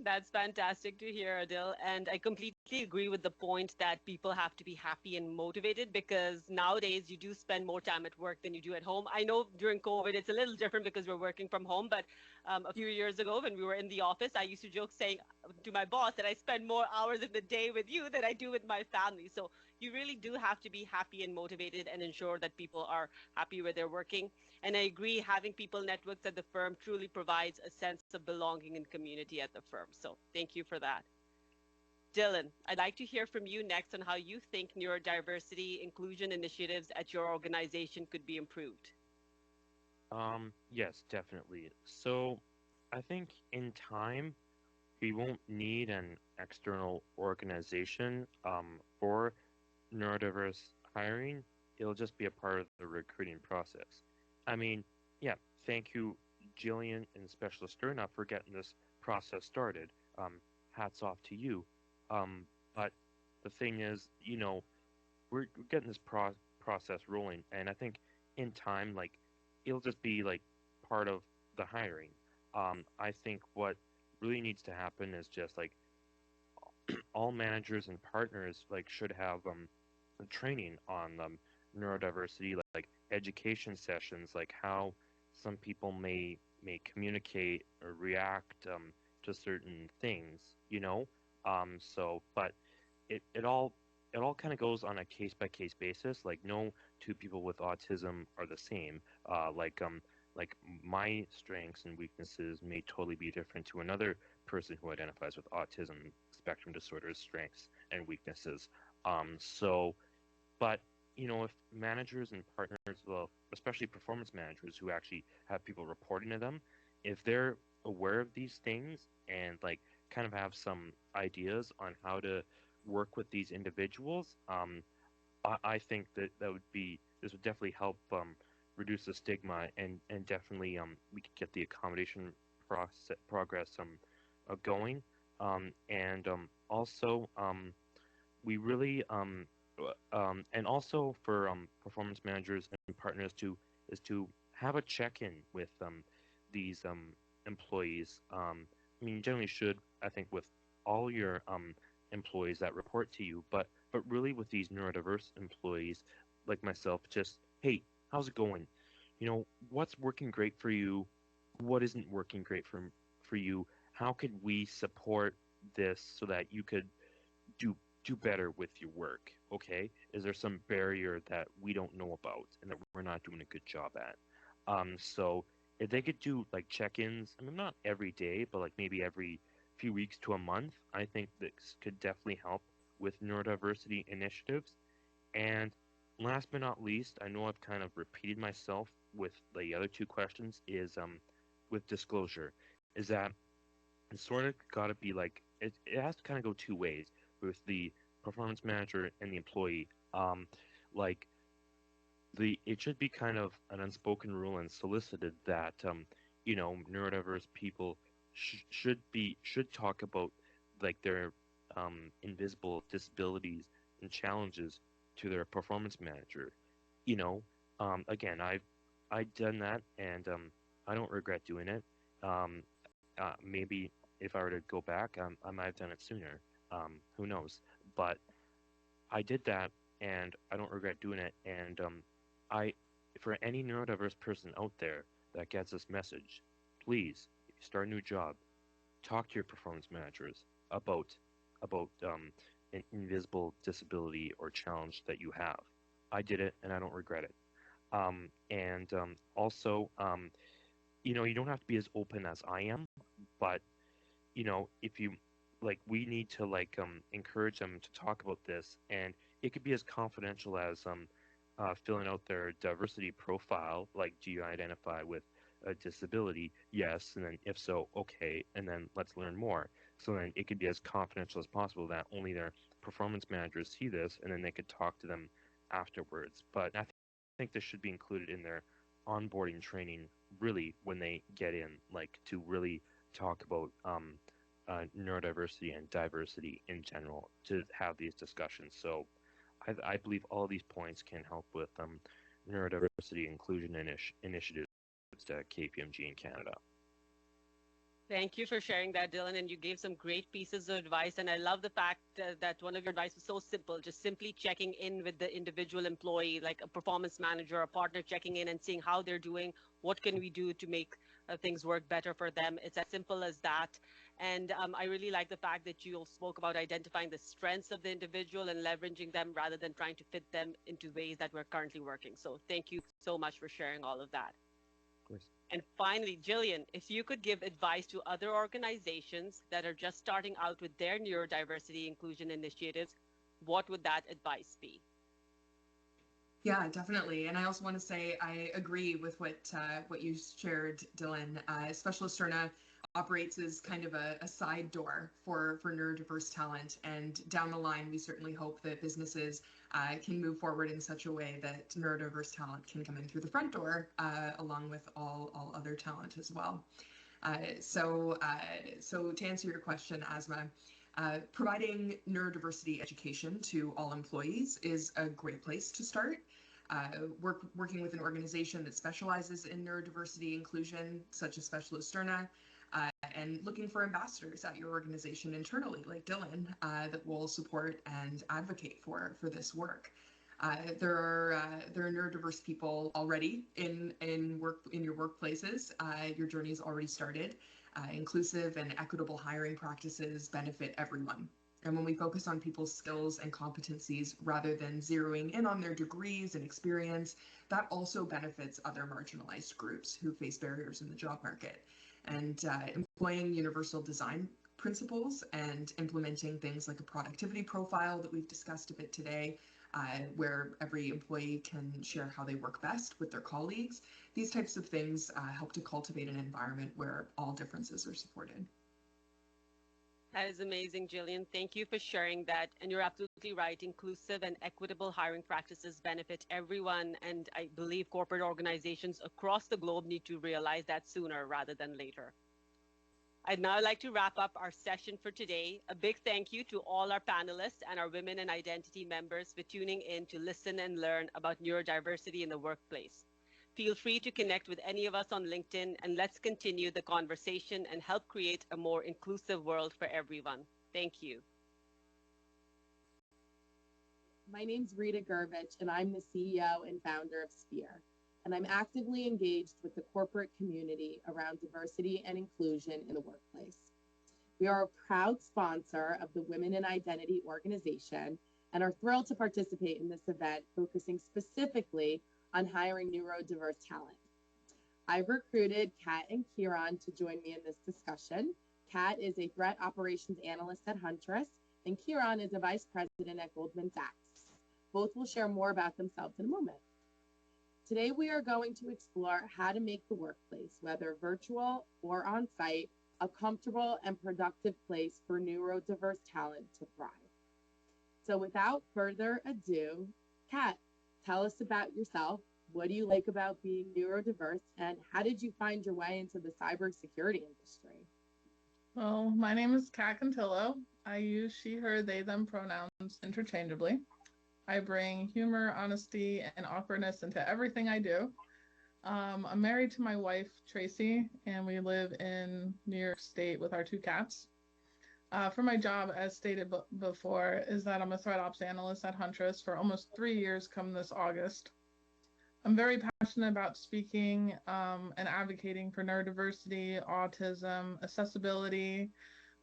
Speaker 4: That's fantastic to hear, Adele. And I completely agree with the point that people have to be happy and motivated because nowadays you do spend more time at work than you do at home. I know during COVID it's a little different because we're working from home, but a few years ago when we were in the office, I used to joke saying to my boss that I spend more hours in the day with you than I do with my family. So you really do have to be happy and motivated and ensure that people are happy where they're working. And I agree, having people networks at the firm truly provides a sense of belonging and community at the firm. So thank you for that. Dylan, I'd like to hear from you next on how you think neurodiversity inclusion initiatives at your organization could be improved.
Speaker 5: Yes, definitely. So I think in time we won't need an external organization for neurodiverse hiring. It'll just be a part of the recruiting process. I mean, yeah, thank you, Jillian and Specialist Sternap, for getting this process started. Hats off to you. But the thing is, we're getting this process rolling, and I think in time, like, it'll just be like part of the hiring. I think what really needs to happen is just like all managers and partners like should have training on neurodiversity, like education sessions, like how some people may communicate or react to certain things, you know. But it all kind of goes on a case by case basis. Like no two people with autism are the same. Like my strengths and weaknesses may totally be different to another person who identifies with autism spectrum disorder's strengths and weaknesses. So but if managers and partners, well, especially performance managers who actually have people reporting to them, if they're aware of these things and like kind of have some ideas on how to work with these individuals, I think that would be this would definitely help reduce the stigma and definitely we could get the accommodation progress going, and also we really and also for performance managers and partners to have a check-in with these employees. I mean, you generally should, I think, with all your employees that report to you, but really with these neurodiverse employees like myself, just hey, how's it going? What's working great for you? What isn't working great for you? How could we support this so that you could do do better with your work? Okay, is there some barrier that we don't know about and that we're not doing a good job at? So if they could do like check-ins, I mean, not every day, but like maybe every few weeks to a month, I think this could definitely help with neurodiversity initiatives. And last but not least, I know I've kind of repeated myself with the other two questions, is with disclosure, is that it's sort of got to be like it has to kind of go two ways with the performance manager and the employee. Like it should be kind of an unspoken rule and solicited that neurodiverse people should talk about like their invisible disabilities and challenges to their performance manager. You know, Again, I've done that, and I don't regret doing it. Um, Maybe if I were to go back, I might have done it sooner. Who knows? But I did that, and I don't regret doing it. And I, for any neurodiverse person out there that gets this message, please, if you start a new job, talk to your performance managers about an invisible disability or challenge that you have. I did it, and I don't regret it. And Also, you don't have to be as open as I am, but if you like, we need to like encourage them to talk about this, and it could be as confidential as filling out their diversity profile, like, do you identify with a disability? Yes. And then if so, okay, and then let's learn more. So then it could be as confidential as possible that only their performance managers see this, and then they could talk to them afterwards. But I think this should be included in their onboarding training, really, when they get in, like, to really talk about neurodiversity and diversity in general, to have these discussions. So I believe all of these points can help with neurodiversity inclusion initiatives at KPMG in Canada.
Speaker 4: Thank you for sharing that, Dylan. And you gave some great pieces of advice. And I love the fact that one of your advice was so simple, just simply checking in with the individual employee, like a performance manager, a partner, checking in and seeing how they're doing. What can we do to make things work better for them? It's as simple as that. And I really like the fact that you spoke about identifying the strengths of the individual and leveraging them rather than trying to fit them into ways that we're currently working. So thank you so much for sharing all of that.
Speaker 5: Of course.
Speaker 4: And finally, Jillian, if you could give advice to other organizations that are just starting out with their neurodiversity inclusion initiatives, what would that advice be?
Speaker 7: Yeah, definitely. And I also want to say I agree with what you shared, Dylan. Specialist Cerna operates as kind of a side door for neurodiverse talent. And down the line, we certainly hope that businesses can move forward in such a way that neurodiverse talent can come in through the front door, along with all other talent as well. So to answer your question, Asma, providing neurodiversity education to all employees is a great place to start. Working with an organization that specializes in neurodiversity inclusion, such as Specialist Cerna, and looking for ambassadors at your organization internally, like Dylan, that will support and advocate for this work. There are neurodiverse people already in your workplaces. Your journey has already started. Inclusive and equitable hiring practices benefit everyone. And when we focus on people's skills and competencies rather than zeroing in on their degrees and experience, that also benefits other marginalized groups who face barriers in the job market. And employing universal design principles and implementing things like a productivity profile that we've discussed a bit today, where every employee can share how they work best with their colleagues. These types of things help to cultivate an environment where all differences are supported.
Speaker 4: That is amazing, Jillian. Thank you for sharing that. And you're absolutely right. Inclusive and equitable hiring practices benefit everyone. And I believe corporate organizations across the globe need to realize that sooner rather than later. I'd now like to wrap up our session for today. A big thank you to all our panelists and our Women in Identity members for tuning in to listen and learn about neurodiversity in the workplace. Feel free to connect with any of us on LinkedIn, and let's continue the conversation and help create a more inclusive world for everyone. Thank you.
Speaker 8: My name's Rita Gurvich, and I'm the CEO and founder of Sphere. And I'm actively engaged with the corporate community around diversity and inclusion in the workplace. We are a proud sponsor of the Women in Identity organization and are thrilled to participate in this event, focusing specifically on hiring neurodiverse talent. I've recruited Kat and Kieran to join me in this discussion. Kat is a threat operations analyst at Huntress, and Kieran is a vice president at Goldman Sachs. Both will share more about themselves in a moment. Today, we are going to explore how to make the workplace, whether virtual or on-site, a comfortable and productive place for neurodiverse talent to thrive. So without further ado, Kat, tell us about yourself. What do you like about being neurodiverse, and how did you find your way into the cybersecurity industry?
Speaker 9: Well, my name is Kat Cantillo. I use she, her, they, them pronouns interchangeably. I bring humor, honesty, and awkwardness into everything I do. I'm married to my wife, Tracy, and we live in New York State with our 2 cats. For my job, as stated before, is that I'm a threat ops analyst at Huntress for almost 3 years come this August. I'm very passionate about speaking and advocating for neurodiversity, autism, accessibility,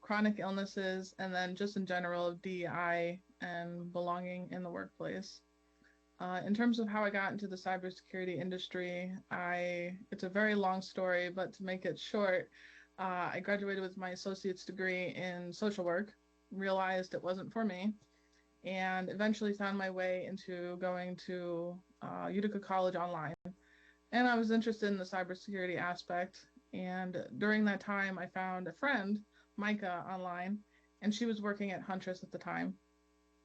Speaker 9: chronic illnesses, and then just in general of DEI and belonging in the workplace. In terms of how I got into the cybersecurity industry, it's a very long story, but to make it short, I graduated with my associate's degree in social work, realized it wasn't for me, and eventually found my way into going to Utica College online. And I was interested in the cybersecurity aspect. And during that time, I found a friend, Micah, online, and she was working at Huntress at the time.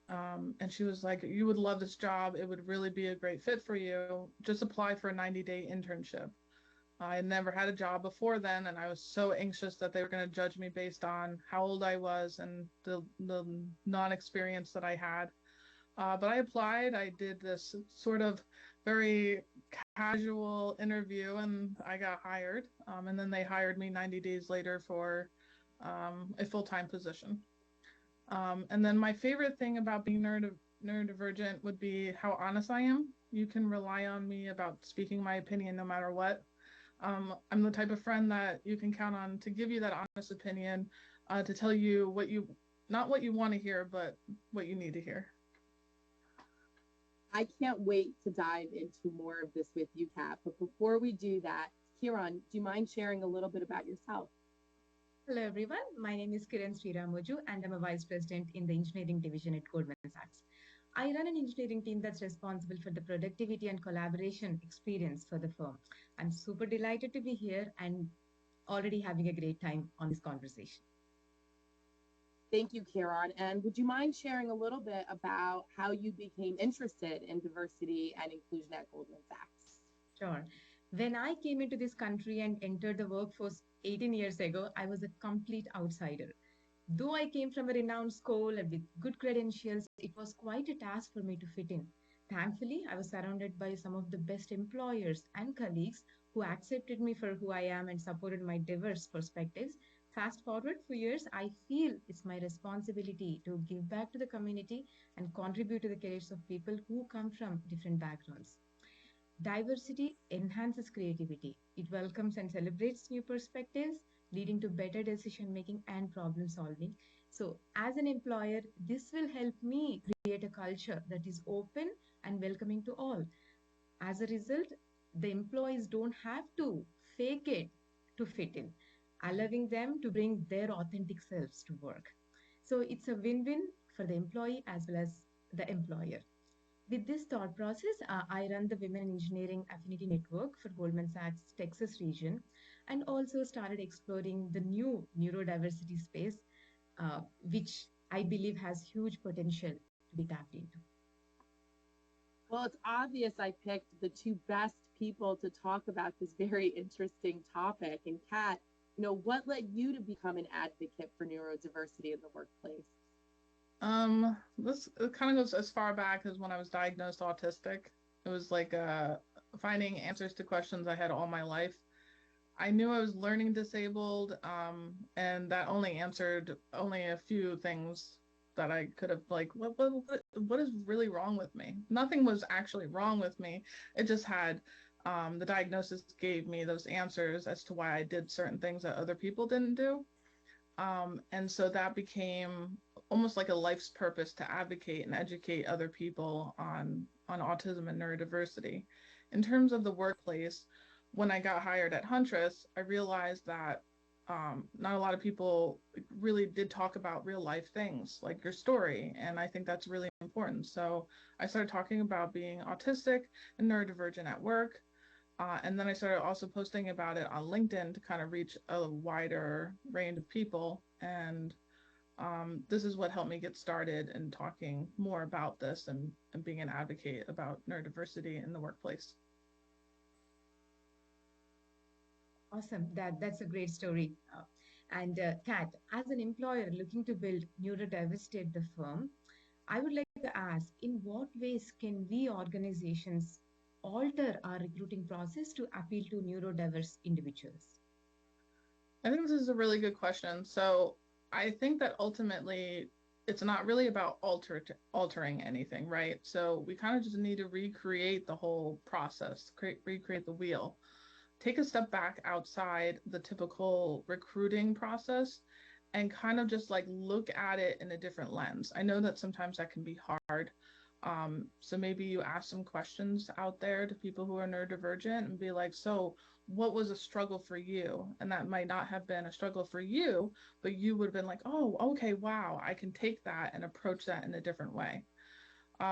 Speaker 9: And she was like, "You would love this job. It would really be a great fit for you. Just apply for a 90-day internship." I had never had a job before then, and I was so anxious that they were going to judge me based on how old I was and the non-experience that I had. But I applied. I did this sort of very casual interview, and I got hired. And then they hired me 90 days later for a full-time position. And then my favorite thing about being neurodivergent would be how honest I am. You can rely on me about speaking my opinion no matter what. I'm the type of friend that you can count on to give you that honest opinion, to tell you not what you want to hear, but what you need to hear.
Speaker 8: I can't wait to dive into more of this with you, Kat. But before we do that, Kiran, do you mind sharing a little bit about yourself?
Speaker 10: Hello, everyone. My name is Kiran Sriramoju, and I'm a Vice President in the Engineering Division at Goldman Sachs. I run an engineering team that's responsible for the productivity and collaboration experience for the firm. I'm super delighted to be here and already having a great time on this conversation.
Speaker 8: Thank you, Kiran. And would you mind sharing a little bit about how you became interested in diversity and inclusion at Goldman Sachs?
Speaker 10: Sure. When I came into this country and entered the workforce 18 years ago, I was a complete outsider. Though I came from a renowned school and with good credentials, it was quite a task for me to fit in. Thankfully, I was surrounded by some of the best employers and colleagues who accepted me for who I am and supported my diverse perspectives. Fast forward 4 years, I feel it's my responsibility to give back to the community and contribute to the careers of people who come from different backgrounds. Diversity enhances creativity. It welcomes and celebrates new perspectives, leading to better decision making and problem solving. So, as an employer, this will help me create a culture that is open and welcoming to all. As a result, the employees don't have to fake it to fit in, allowing them to bring their authentic selves to work. So, it's a win win for the employee as well as the employer. With this thought process, I run the Women in Engineering Affinity Network for Goldman Sachs Texas region and also started exploring the new neurodiversity space, which I believe has huge potential to be tapped into.
Speaker 8: Well, it's obvious I picked the two best people to talk about this very interesting topic. And Kat, what led you to become an advocate for neurodiversity in the workplace?
Speaker 9: This it kind of goes as far back as when I was diagnosed autistic. It was like finding answers to questions I had all my life. I knew I was learning disabled, and that only answered only a few things that I could have like, what is really wrong with me? Nothing was actually wrong with me. It just had the diagnosis gave me those answers as to why I did certain things that other people didn't do. And so that became almost like a life's purpose to advocate and educate other people on autism and neurodiversity. In terms of the workplace, when I got hired at Huntress, I realized that not a lot of people really did talk about real life things like your story. And I think that's really important. So I started talking about being autistic and neurodivergent at work. And then I started also posting about it on LinkedIn to kind of reach a wider range of people. And this is what helped me get started in talking more about this and being an advocate about neurodiversity in the workplace.
Speaker 10: Awesome. That's a great story. And Kat, as an employer looking to build neurodiversity at the firm, I would like to ask, in what ways can we organizations alter our recruiting process to appeal to neurodiverse individuals?
Speaker 9: I think this is a really good question. So I think that ultimately it's not really about altering anything, right? So we kind of just need to recreate the whole process, recreate the wheel. Take a step back outside the typical recruiting process and kind of just like look at it in a different lens. I know that sometimes that can be hard. So maybe you ask some questions out there to people who are neurodivergent and be like, so what was a struggle for you? And that might not have been a struggle for you, but you would have been like, oh, okay, wow, I can take that and approach that in a different way.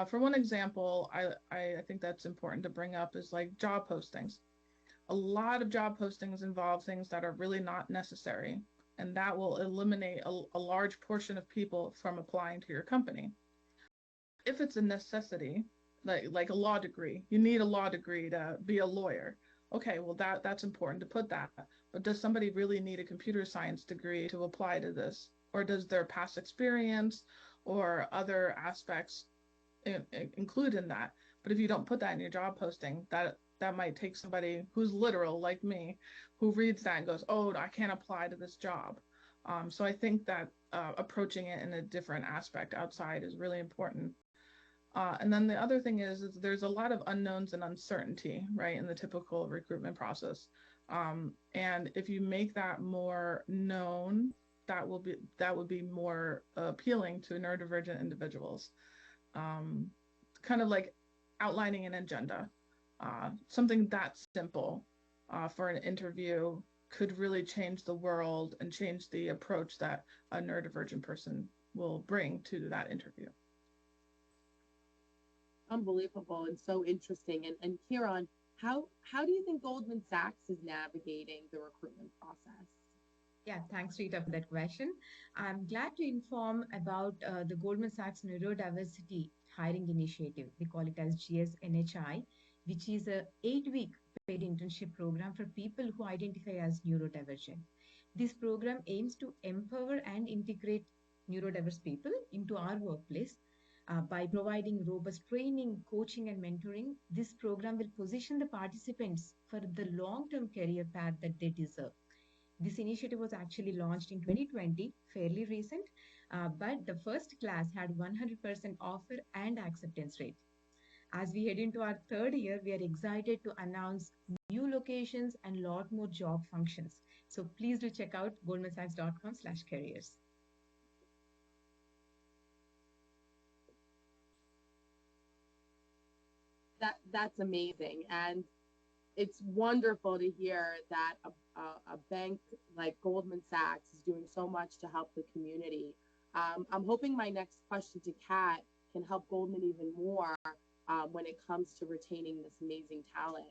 Speaker 9: For one example, I think that's important to bring up is like job postings. A lot of job postings involve things that are really not necessary, and that will eliminate a large portion of people from applying to your company. If it's a necessity, like a law degree, you need a law degree to be a lawyer. Okay, well that's important to put that. But does somebody really need a computer science degree to apply to this? Or does their past experience or other aspects include in that. But if you don't put that in your job posting, that might take somebody who's literal like me, who reads that and goes, "Oh, I can't apply to this job." So I think that approaching it in a different aspect outside is really important. And then the other thing is there's a lot of unknowns and uncertainty, right, in the typical recruitment process. And if you make that more known, that would be more appealing to neurodivergent individuals. Kind of like outlining an agenda, something that simple for an interview could really change the world and change the approach that a neurodivergent person will bring to that interview.
Speaker 8: Unbelievable and so interesting. And Kieran, how do you think Goldman Sachs is navigating the recruitment process?
Speaker 10: Yeah, thanks, Rita, for that question. I'm glad to inform about the Goldman Sachs Neurodiversity Hiring Initiative. We call it as GSNHI, which is a 8-week paid internship program for people who identify as neurodivergent. This program aims to empower and integrate neurodiverse people into our workplace. By providing robust training, coaching, and mentoring, this program will position the participants for the long term career path that they deserve. This initiative was actually launched in 2020, fairly recent, but the first class had 100% offer and acceptance rate. As we head into our third year, we are excited to announce new locations and a lot more job functions. So please do check out goldmansachs.com/careers.
Speaker 8: That's amazing. And it's wonderful to hear that a bank like Goldman Sachs is doing so much to help the community. I'm hoping my next question to Kat can help Goldman even more when it comes to retaining this amazing talent.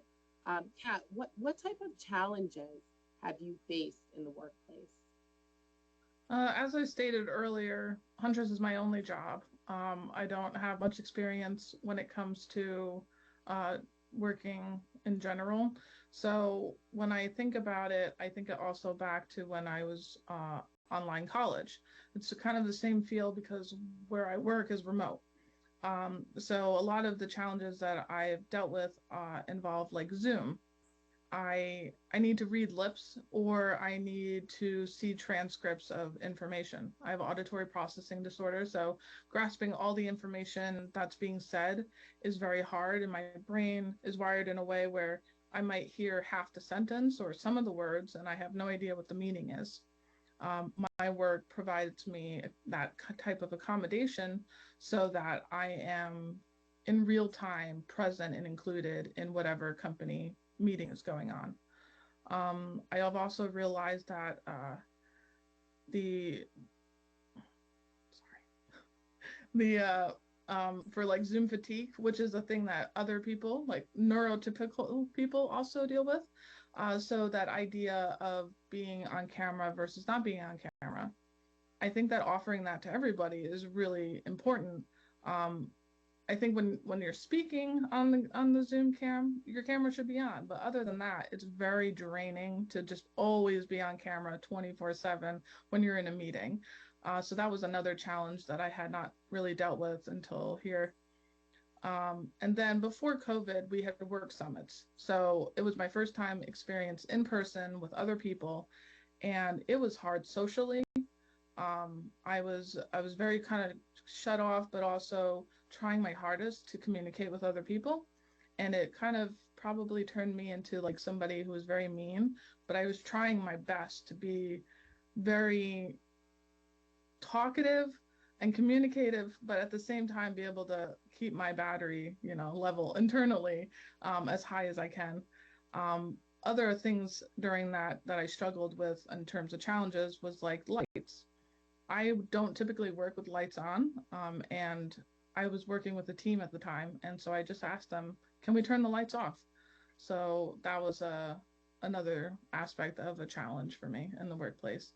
Speaker 8: Kat, what type of challenges have you faced in the workplace?
Speaker 9: As I stated earlier, Huntress is my only job. I don't have much experience when it comes to working in general. So when I think about it, I think it also back to when I was online college. It's kind of the same feel because where I work is remote. So a lot of the challenges that I've dealt with involve like Zoom. I need to read lips or I need to see transcripts of information. I have auditory processing disorder, so grasping all the information that's being said is very hard, and my brain is wired in a way where I might hear half the sentence or some of the words and I have no idea what the meaning is. My work provides me that type of accommodation so that I am in real time present and included in whatever company meeting is going on. I have also realized that for like Zoom fatigue, which is a thing that other people, like neurotypical people, also deal with. So that idea of being on camera versus not being on camera, I think that offering that to everybody is really important. I think when you're speaking on the Zoom cam, your camera should be on. But other than that, it's very draining to just always be on camera 24/7 when you're in a meeting. So that was another challenge that I had not really dealt with until here. And then before COVID, we had work summits. So it was my first time experience in person with other people, and it was hard socially. I was very kind of shut off, but also trying my hardest to communicate with other people. And it kind of probably turned me into like somebody who was very mean, but I was trying my best to be very talkative and communicative, but at the same time be able to keep my battery, level internally as high as I can. Other things during that I struggled with in terms of challenges was like lights. I don't typically work with lights on, and I was working with a team at the time, and so I just asked them, "Can we turn the lights off?" So that was another aspect of a challenge for me in the workplace.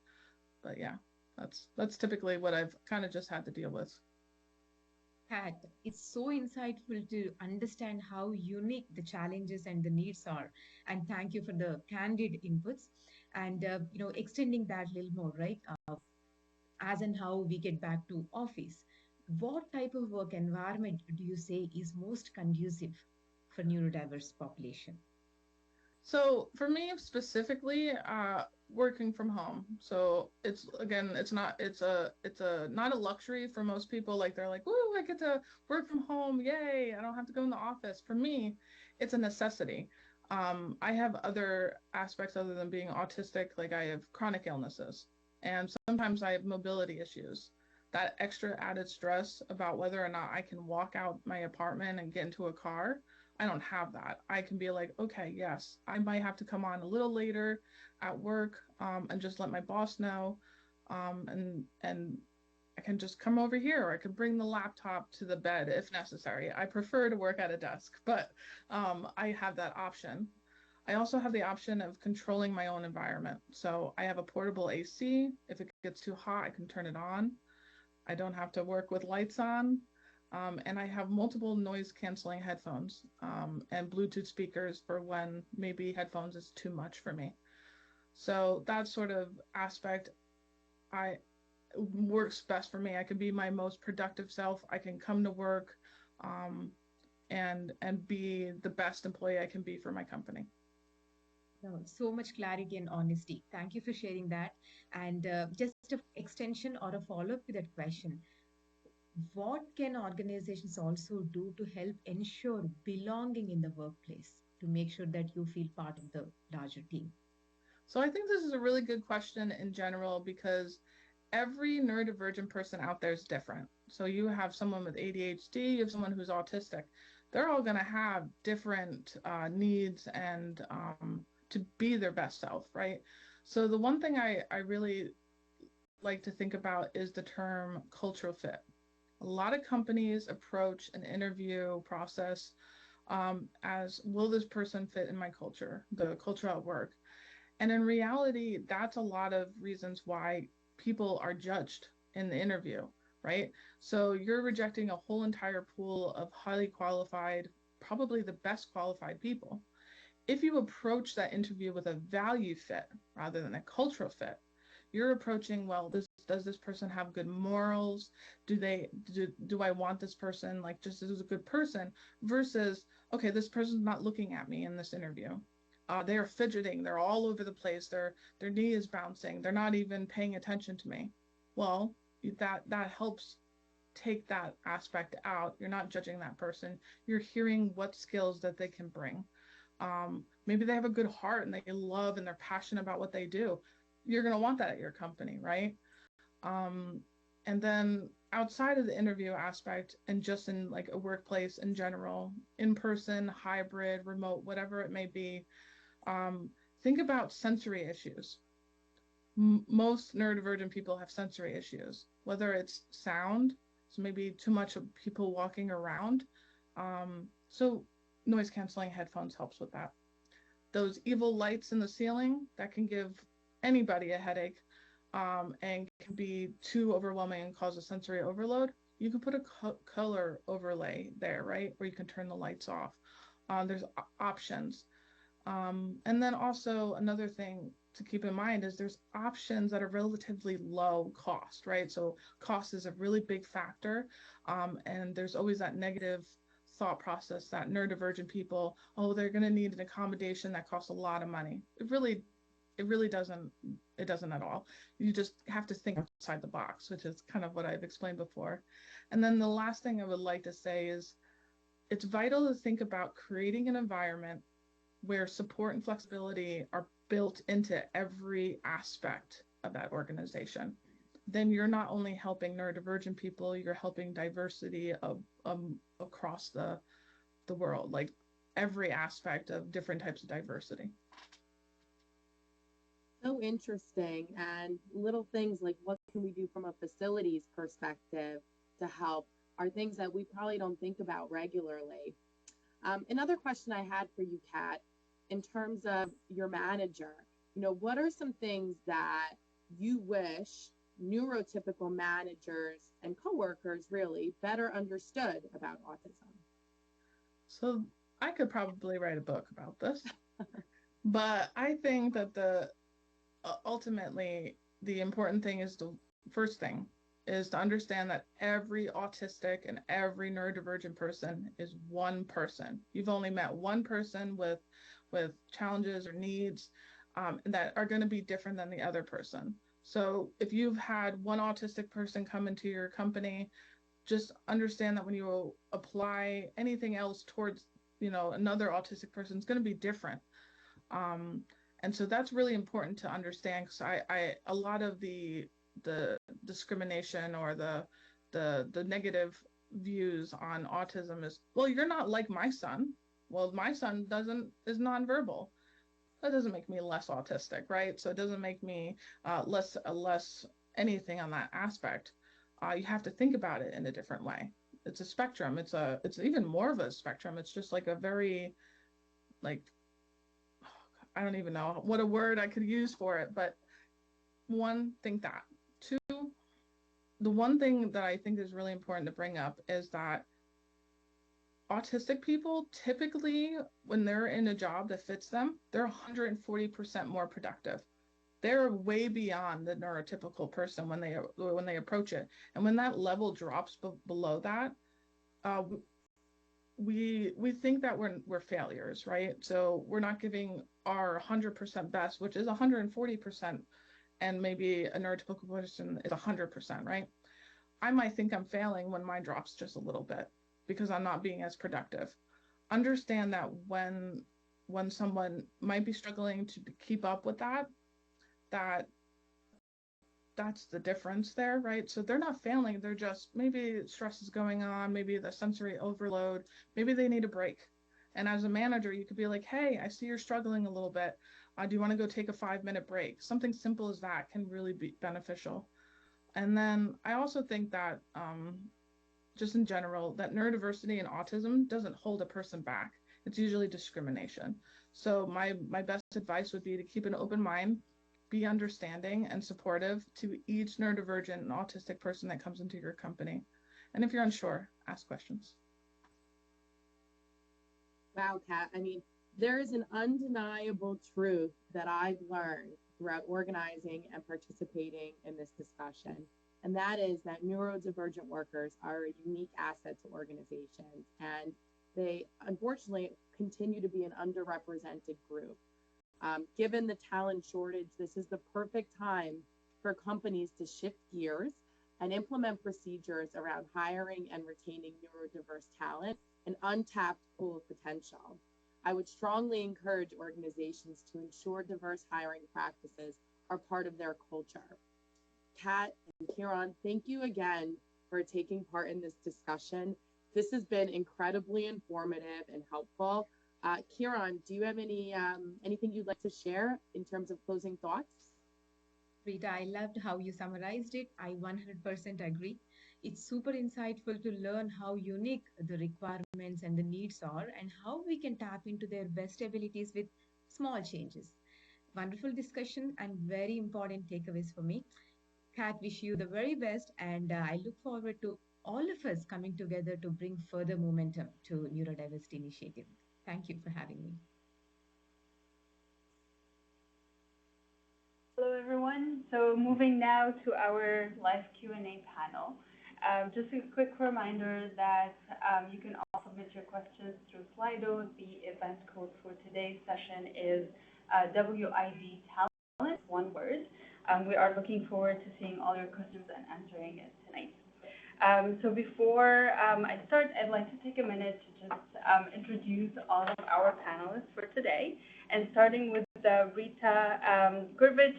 Speaker 9: But yeah, that's typically what I've kind of just had to deal with.
Speaker 10: Pat, it's so insightful to understand how unique the challenges and the needs are. And thank you for the candid inputs and extending that a little more, right? As and how we get back to office. What type of work environment do you say is most conducive for neurodiverse population?
Speaker 9: So for me specifically, working from home. So it's again, it's a not a luxury for most people. Like they're like, "Woo, I get to work from home! Yay! I don't have to go in the office." For me, it's a necessity. I have other aspects other than being autistic. Like I have chronic illnesses, and sometimes I have mobility issues. That extra added stress about whether or not I can walk out my apartment and get into a car, I don't have that. I can be like, okay, yes, I might have to come on a little later at work, and just let my boss know, and I can just come over here, or I can bring the laptop to the bed if necessary. I prefer to work at a desk, but I have that option. I also have the option of controlling my own environment. So I have a portable AC. If it gets too hot, I can turn it on. I don't have to work with lights on. And I have multiple noise canceling headphones, and Bluetooth speakers for when maybe headphones is too much for me. So that sort of aspect I works best for me. I can be my most productive self. I can come to work, um, and be the best employee I can be for my company.
Speaker 10: No, so much clarity and honesty. Thank you for sharing that. And just an extension or a follow up to that question, what can organizations also do to help ensure belonging in the workplace to make sure that you feel part of the larger team?
Speaker 9: So I think this is a really good question in general because every neurodivergent person out there is different. So you have someone with ADHD, you have someone who's autistic. They're all going to have different needs and to be their best self, right? So the one thing I really like to think about is the term cultural fit. A lot of companies approach an interview process as, will this person fit in my culture, the culture at work? And in reality, that's a lot of reasons why people are judged in the interview, right? So you're rejecting a whole entire pool of highly qualified, probably the best qualified people. If you approach that interview with a value fit rather than a cultural fit, you're approaching, well, this does this person have good morals? Do I want this person like just as a good person versus, okay, this person's not looking at me in this interview. They are fidgeting, they're all over the place, their knee is bouncing, they're not even paying attention to me. Well, that helps take that aspect out. You're not judging that person. You're hearing what skills that they can bring. Maybe they have a good heart and they love and they're passionate about what they do. You're going to want that at your company, right? And then outside of the interview aspect and just in like a workplace in general, in person, hybrid, remote, whatever it may be, think about sensory issues. Most neurodivergent people have sensory issues, whether it's sound, so maybe too much of people walking around. So noise canceling headphones helps with that. Those evil lights in the ceiling that can give anybody a headache, and can be too overwhelming and cause a sensory overload. You can put a color overlay there, right? Where you can turn the lights off. There's options. And then also another thing to keep in mind is there's options that are relatively low cost, right? So cost is a really big factor. And there's always that negative thought process that neurodivergent people, oh, they're going to need an accommodation that costs a lot of money. It really doesn't. It doesn't at all. You just have to think outside the box, which is kind of what I've explained before. And then the last thing I would like to say is it's vital to think about creating an environment where support and flexibility are built into every aspect of that organization. Then you're not only helping neurodivergent people, you're helping diversity of across the world, like every aspect of different types of diversity.
Speaker 8: So interesting. And little things like what can we do from a facilities perspective to help are things that we probably don't think about regularly. Another question I had for you, Kat, in terms of your manager, what are some things that you wish neurotypical managers and coworkers really better understood about autism?
Speaker 9: So I could probably write a book about this, but I think that ultimately the important thing is the first thing is to understand that every autistic and every neurodivergent person is one person. You've only met one person with challenges or needs that are going to be different than the other person. So if you've had one autistic person come into your company, just understand that when you apply anything else towards, another autistic person, it's going to be different. And so that's really important to understand, because a lot of the discrimination or the negative views on autism is, well, you're not like my son. Well, my son is nonverbal. That doesn't make me less autistic, right? So it doesn't make me less anything on that aspect. You have to think about it in a different way. It's a spectrum. It's even more of a spectrum. It's just like a very, like, I don't even know what a word I could use for it, but one, think that. Two, the one thing that I think is really important to bring up is that autistic people, typically when they're in a job that fits them, they're 140% more productive. They're way beyond the neurotypical person when they approach it. And when that level drops below that, we think that we're failures, right? So we're not giving our 100% best, which is 140%, and maybe a neurotypical person is 100%, right? I might think I'm failing when mine drops just a little bit because I'm not being as productive. Understand that when someone might be struggling to keep up with that's the difference there, right? So they're not failing, they're just, maybe stress is going on, maybe the sensory overload, maybe they need a break. And as a manager, you could be like, hey, I see you're struggling a little bit. Do you want to go take a 5-minute break? Something simple as that can really be beneficial. And then I also think that just in general, that neurodiversity and autism doesn't hold a person back. It's usually discrimination. So my best advice would be to keep an open mind, be understanding and supportive to each neurodivergent and autistic person that comes into your company. And if you're unsure, ask questions.
Speaker 8: Wow, Kat. I mean, there is an undeniable truth that I've learned throughout organizing and participating in this discussion. And that is that neurodivergent workers are a unique asset to organizations. And they unfortunately continue to be an underrepresented group. Given the talent shortage, this is the perfect time for companies to shift gears and implement procedures around hiring and retaining neurodiverse talent, an untapped pool of potential. I would strongly encourage organizations to ensure diverse hiring practices are part of their culture. Kat and Kieran, thank you again for taking part in this discussion. This has been incredibly informative and helpful. Kieran, do you have anything you'd like to share in terms of closing thoughts?
Speaker 10: Rita, I loved how you summarized it. I 100% agree. It's super insightful to learn how unique the requirements and the needs are and how we can tap into their best abilities with small changes. Wonderful discussion and very important takeaways for me. Kat, wish you the very best, and I look forward to all of us coming together to bring further momentum to Neurodiversity Initiative. Thank you for having me.
Speaker 11: Hello, everyone. So moving now to our live Q&A panel. Just a quick reminder that you can also submit your questions through Slido. The event code for today's session is WID Talent, one word. We are looking forward to seeing all your questions and answering it tonight. So before I start, I'd like to take a minute to just introduce all of our panelists for today. And starting with Rita Gurvich.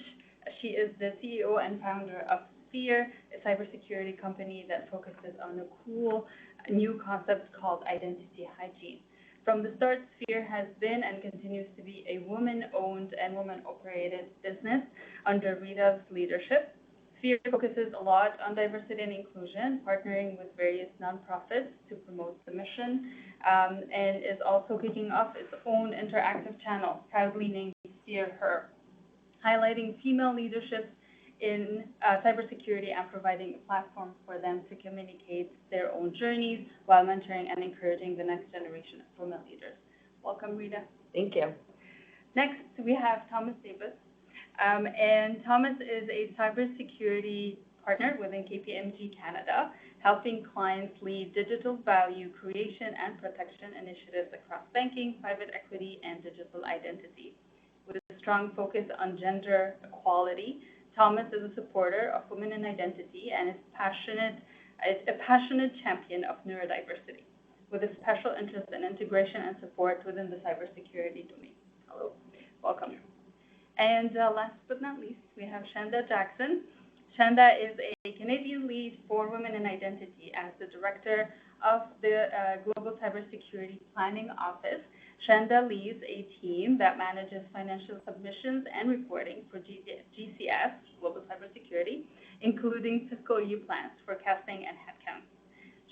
Speaker 11: She is the CEO and founder of Sphere, a cybersecurity company that focuses on a cool new concept called identity hygiene. From the start, Sphere has been and continues to be a woman-owned and woman-operated business under Rita's leadership. Sphere focuses a lot on diversity and inclusion, partnering with various nonprofits to promote the mission, and is also kicking off its own interactive channel, proudly named Sphere Her, highlighting female leadership in cybersecurity and providing a platform for them to communicate their own journeys while mentoring and encouraging the next generation of women leaders. Welcome, Rita.
Speaker 12: Thank you.
Speaker 11: Next, we have Thomas Davis. And Thomas is a cybersecurity partner within KPMG Canada, helping clients lead digital value creation and protection initiatives across banking, private equity, and digital identity. With a strong focus on gender equality, Thomas is a supporter of women in identity and is a passionate champion of neurodiversity, with a special interest in integration and support within the cybersecurity domain. Hello, welcome. And last but not least, we have Shanda Jackson. Shanda is a Canadian lead for Women in Identity as the Director of the Global Cybersecurity Planning Office. Shanda leads a team that manages financial submissions and reporting for GCS, Global Cybersecurity, including fiscal year plans, forecasting, and headcount.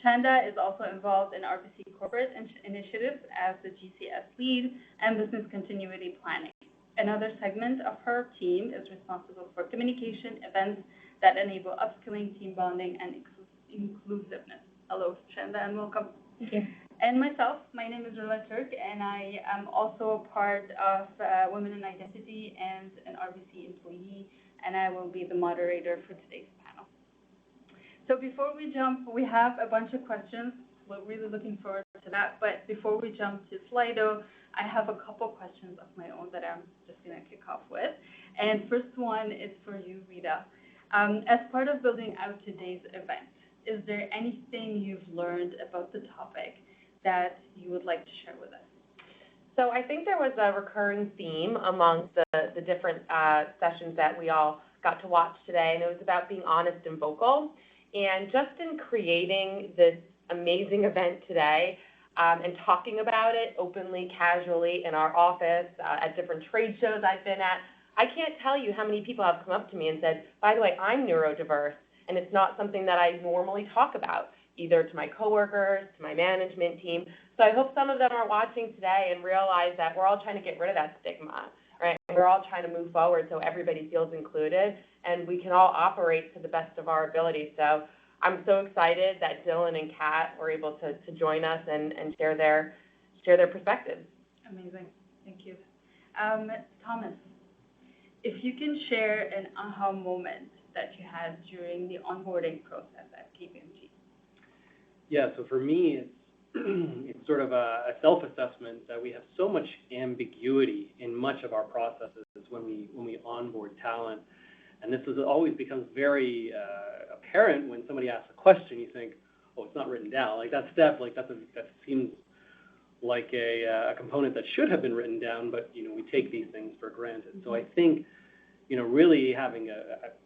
Speaker 11: Shanda is also involved in RBC corporate initiatives as the GCS lead and business continuity planning. Another segment of her team is responsible for communication events that enable upskilling, team bonding, and inclusiveness. Hello, Shanda, and welcome.
Speaker 10: Thank you.
Speaker 11: And myself, my name is Rilla Turk, and I am also a part of Women in Identity and an RBC employee, and I will be the moderator for today's panel. So before we jump, we have a bunch of questions. We're really looking forward to that. But before we jump to Slido, I have a couple questions of my own that I'm just going to kick off with. And first one is for you, Rita. As part of building out today's event, is there anything you've learned about the topic that you would like to share with us?
Speaker 12: So I think there was a recurring theme amongst the different sessions that we all got to watch today, and it was about being honest and vocal. And just in creating this amazing event today and talking about it openly, casually in our office, at different trade shows I've been at, I can't tell you how many people have come up to me and said, by the way, I'm neurodiverse, and it's not something that I normally talk about, either to my coworkers, to my management team. So I hope some of them are watching today and realize that we're all trying to get rid of that stigma, right? We're all trying to move forward so everybody feels included, and we can all operate to the best of our ability. So I'm so excited that Dylan and Kat were able to join us and share their perspectives.
Speaker 11: Amazing, thank you. Thomas, if you can share an aha moment that you had during the onboarding process at KPMG.
Speaker 13: Yeah, so for me, it's sort of a self-assessment that we have so much ambiguity in much of our processes when we onboard talent. And this always becomes very apparent when somebody asks a question. You think, oh, it's not written down. Like that step, like that seems like a component that should have been written down, but we take these things for granted. Mm-hmm. So I think really having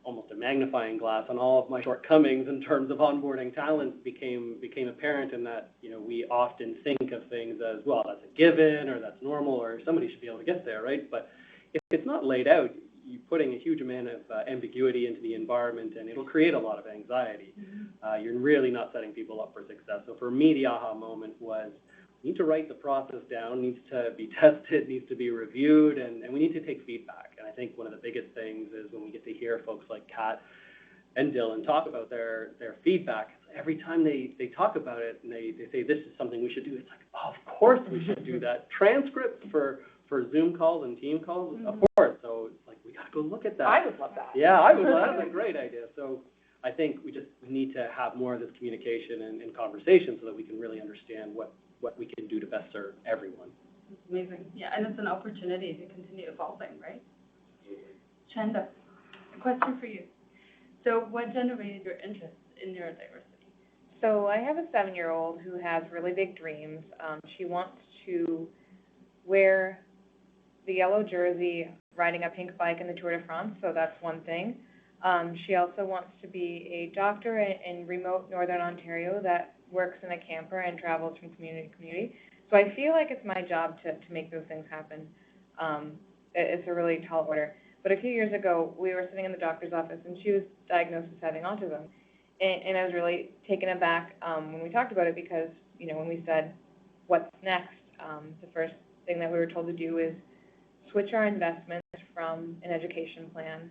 Speaker 13: almost a magnifying glass on all of my shortcomings in terms of onboarding talent became apparent in that we often think of things as, well, that's a given or that's normal or somebody should be able to get there, right? But if it's not laid out, you're putting a huge amount of ambiguity into the environment, and it'll create a lot of anxiety. Mm-hmm. You're really not setting people up for success. So for me, the aha moment was, we need to write the process down, needs to be tested, needs to be reviewed, and we need to take feedback. And I think one of the biggest things is when we get to hear folks like Kat and Dylan talk about their feedback. Every time they talk about it and they say, this is something we should do, it's like, oh, of course we should do that. Transcripts for Zoom calls and team calls, mm-hmm. Of course. So it's like, we got to go look at that.
Speaker 12: I would love that.
Speaker 13: Yeah, I would love that. That's a great idea. So I think we need to have more of this communication and conversation so that we can really understand what we can do to best serve everyone.
Speaker 11: That's amazing. Yeah, and it's an opportunity to continue evolving, right? Shanda, a question for you. So what generated your interest in neurodiversity?
Speaker 14: So I have a 7-year-old who has really big dreams. She wants to wear the yellow jersey riding a pink bike in the Tour de France, so that's one thing. She also wants to be a doctor in remote Northern Ontario that works in a camper and travels from community to community. So I feel like it's my job to make those things happen. It's a really tall order. But a few years ago, we were sitting in the doctor's office, and she was diagnosed as having autism. And I was really taken aback when we talked about it because, when we said, what's next, the first thing that we were told to do is switch our investments from an education plan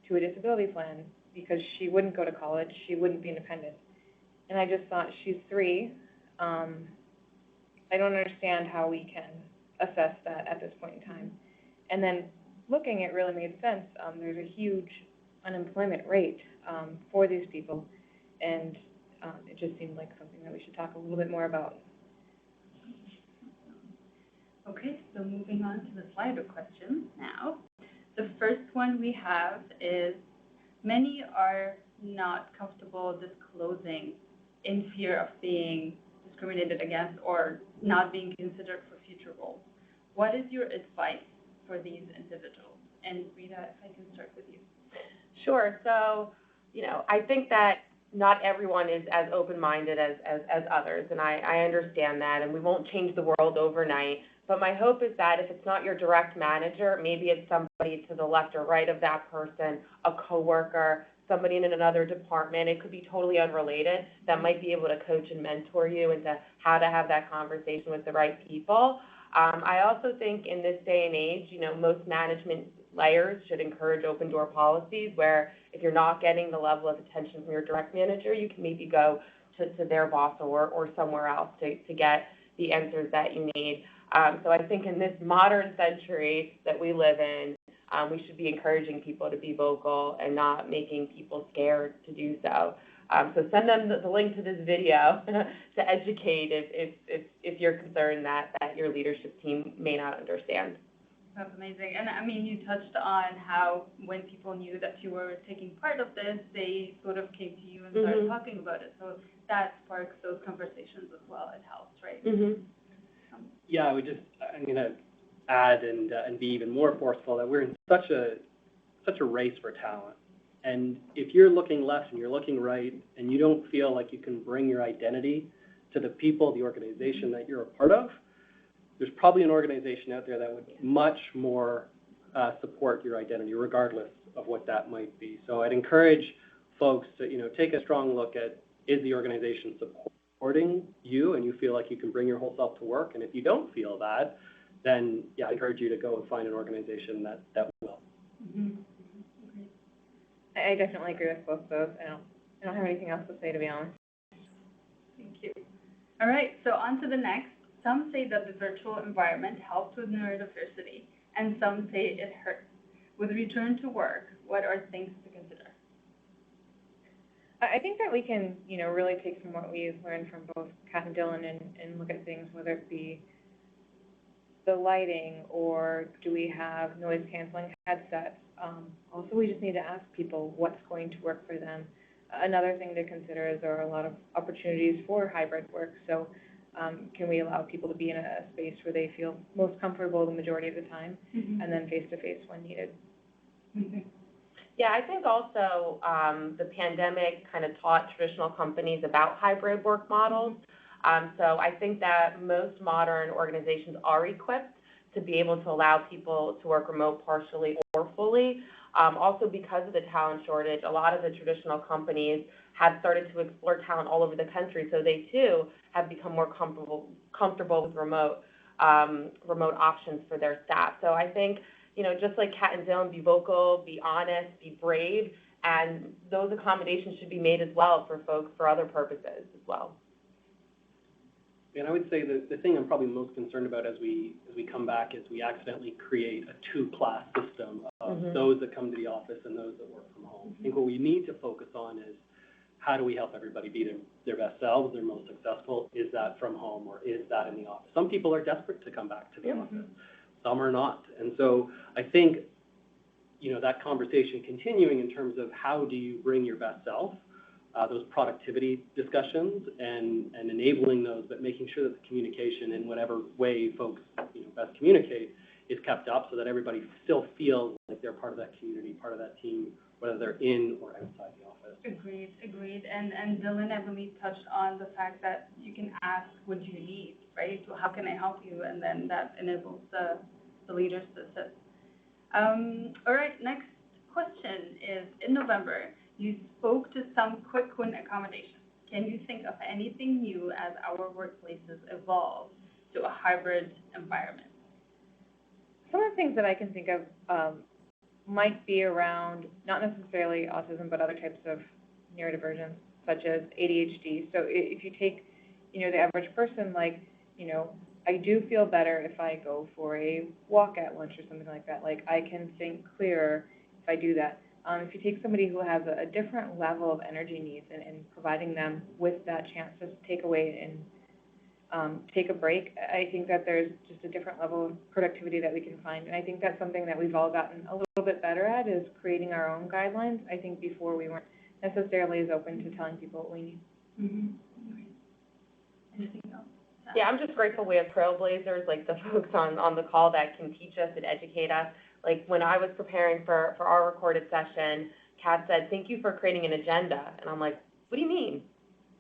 Speaker 14: to a disability plan because she wouldn't go to college, she wouldn't be independent. And I just thought, she's 3. I don't understand how we can assess that at this point in time. And then looking, it really made sense. There's a huge unemployment rate for these people, and it just seemed like something that we should talk a little bit more about.
Speaker 11: Okay, so moving on to the Slido questions now. The first one we have is, many are not comfortable disclosing in fear of being discriminated against or not being considered for future roles. What is your advice for these individuals? And Rita, if I can start with you.
Speaker 12: Sure. So, I think that not everyone is as open-minded as others, and I understand that, and we won't change the world overnight. But my hope is that if it's not your direct manager, maybe it's somebody to the left or right of that person, a coworker, somebody in another department. It could be totally unrelated that might be able to coach and mentor you into how to have that conversation with the right people. I also think in this day and age, most management layers should encourage open door policies where if you're not getting the level of attention from your direct manager, you can maybe go to their boss or somewhere else to get the answers that you need. So I think in this modern century that we live in, we should be encouraging people to be vocal and not making people scared to do so. So send them the link to this video to educate if you're concerned that your leadership team may not understand.
Speaker 11: That's amazing. And I mean, you touched on how when people knew that you were taking part of this, they sort of came to you and started talking about it. So that sparks those conversations as well. It helps, right?
Speaker 13: Yeah, I'm going to add and be even more forceful that we're in such a race for talent. And if you're looking left and you're looking right and you don't feel like you can bring your identity to the people, the organization that you're a part of, there's probably an organization out there that would much more support your identity, regardless of what that might be. So I'd encourage folks to, take a strong look at, is the organization supporting you and you feel like you can bring your whole self to work? And if you don't feel that, then I encourage you to go and find an organization that will.
Speaker 14: I definitely agree with both of those. I don't have anything else to say, to be honest.
Speaker 11: Thank you. All right, so on to the next. Some say that the virtual environment helps with neurodiversity, and some say it hurts. With return to work, what are things to consider?
Speaker 14: I think that we can, really take from what we've learned from both Kat and Dylan and look at things, whether it be the lighting or do we have noise canceling headsets. Also, we just need to ask people what's going to work for them. Another thing to consider is there are a lot of opportunities for hybrid work. So can we allow people to be in a space where they feel most comfortable the majority of the time, and then face-to-face when needed?
Speaker 12: Yeah, I think also the pandemic kind of taught traditional companies about hybrid work models. So I think that most modern organizations are equipped to be able to allow people to work remote partially or fully. Also, because of the talent shortage, a lot of the traditional companies have started to explore talent all over the country, so they too have become more comfortable with remote options for their staff. So I think, just like Kat and Dylan, be vocal, be honest, be brave, and those accommodations should be made as well for folks for other purposes as well.
Speaker 13: And I would say that the thing I'm probably most concerned about as we come back is we accidentally create a two-class system of those that come to the office and those that work from home. I think what we need to focus on is how do we help everybody be their best selves, their most successful? Is that from home or is that in the office? Some people are desperate to come back to the office. Some are not. And so I think, that conversation continuing in terms of how do you bring your best self, those productivity discussions and enabling those, but making sure that the communication in whatever way folks best communicate is kept up so that everybody still feels like they're part of that community, part of that team, whether they're in or outside the office.
Speaker 11: Agreed. And Dylan, I believe, touched on the fact that you can ask, what do you need, right? So how can I help you? And then that enables the leaders to assist. All right, next question is, in November, you spoke to some quick win accommodations. Can you think of anything new as our workplaces evolve to a hybrid environment?
Speaker 14: Some of the things that I can think of might be around not necessarily autism, but other types of neurodivergence, such as ADHD. So if you take, the average person, like, I do feel better if I go for a walk at lunch or something like that. Like, I can think clearer if I do that. If you take somebody who has a different level of energy needs and providing them with that chance to take away and take a break, I think that there's just a different level of productivity that we can find. And I think that's something that we've all gotten a little bit better at, is creating our own guidelines. I think before we weren't necessarily as open to telling people what we need.
Speaker 11: Mm-hmm. Anything else?
Speaker 12: Yeah, I'm just grateful we have trailblazers like the folks on the call that can teach us and educate us. Like when I was preparing for our recorded session, Kat said, "Thank you for creating an agenda." And I'm like, "What do you mean,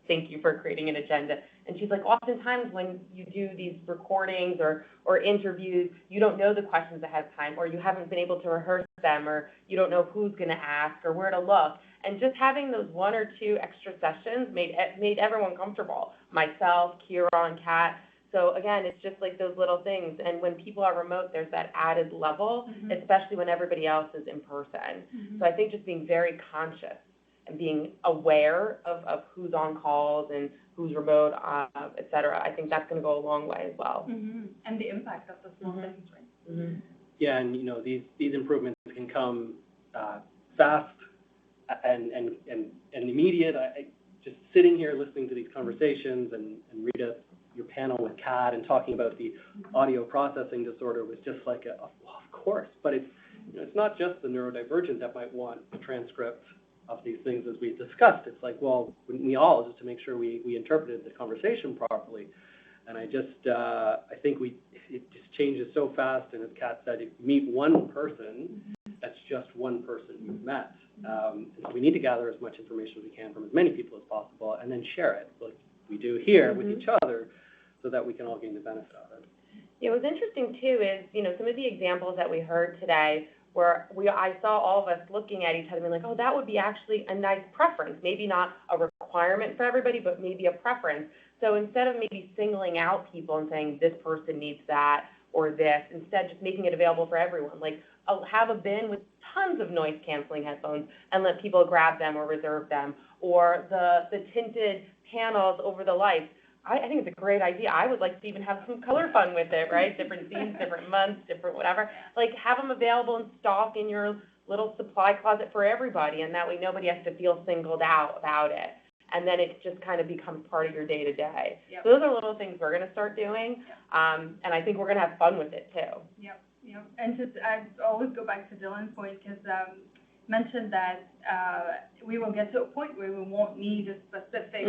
Speaker 12: thank you for creating an agenda?" And she's like, "Oftentimes when you do these recordings or interviews, you don't know the questions ahead of time, or you haven't been able to rehearse them, or you don't know who's going to ask or where to look. And just having those 1 or 2 extra sessions made everyone comfortable, myself, Kira, and Kat. So again, it's just like those little things. And when people are remote, there's that added level, especially when everybody else is in person. So I think just being very conscious and being aware of who's on calls and who's remote, et cetera, I think that's going to go a long way as well.
Speaker 11: And the impact of the small things, right?
Speaker 13: Yeah, and these improvements can come fast and immediate. I just sitting here listening to these conversations and Rita, your panel with Kat, and talking about the audio processing disorder was just like well, of course, but it's not just the neurodivergent that might want a transcript of these things as we discussed. It's like, well, wouldn't we all, just to make sure we interpreted the conversation properly. And I think it just changes so fast. And as Kat said, if you meet one person, that's just one person you've met. And so we need to gather as much information as we can from as many people as possible and then share it, like we do here with each other, so that we can all gain the benefit of it.
Speaker 12: Yeah, what was interesting too is, some of the examples that we heard today where I saw all of us looking at each other and being like, oh, that would be actually a nice preference. Maybe not a requirement for everybody, but maybe a preference. So instead of maybe singling out people and saying this person needs that or this, instead just making it available for everyone. Like, I'll have a bin with tons of noise canceling headphones and let people grab them or reserve them. Or the tinted panels over the lights. I think it's a great idea. I would like to even have some color fun with it, right? Different themes, different months, different whatever. Like, have them available in stock in your little supply closet for everybody, and that way nobody has to feel singled out about it. And then it just kind of becomes part of your day-to-day. So those are little things we're going to start doing, and I think we're going to have fun with it, too.
Speaker 11: Yep. And just, I always go back to Dylan's point, because mentioned that we will get to a point where we won't need a specific,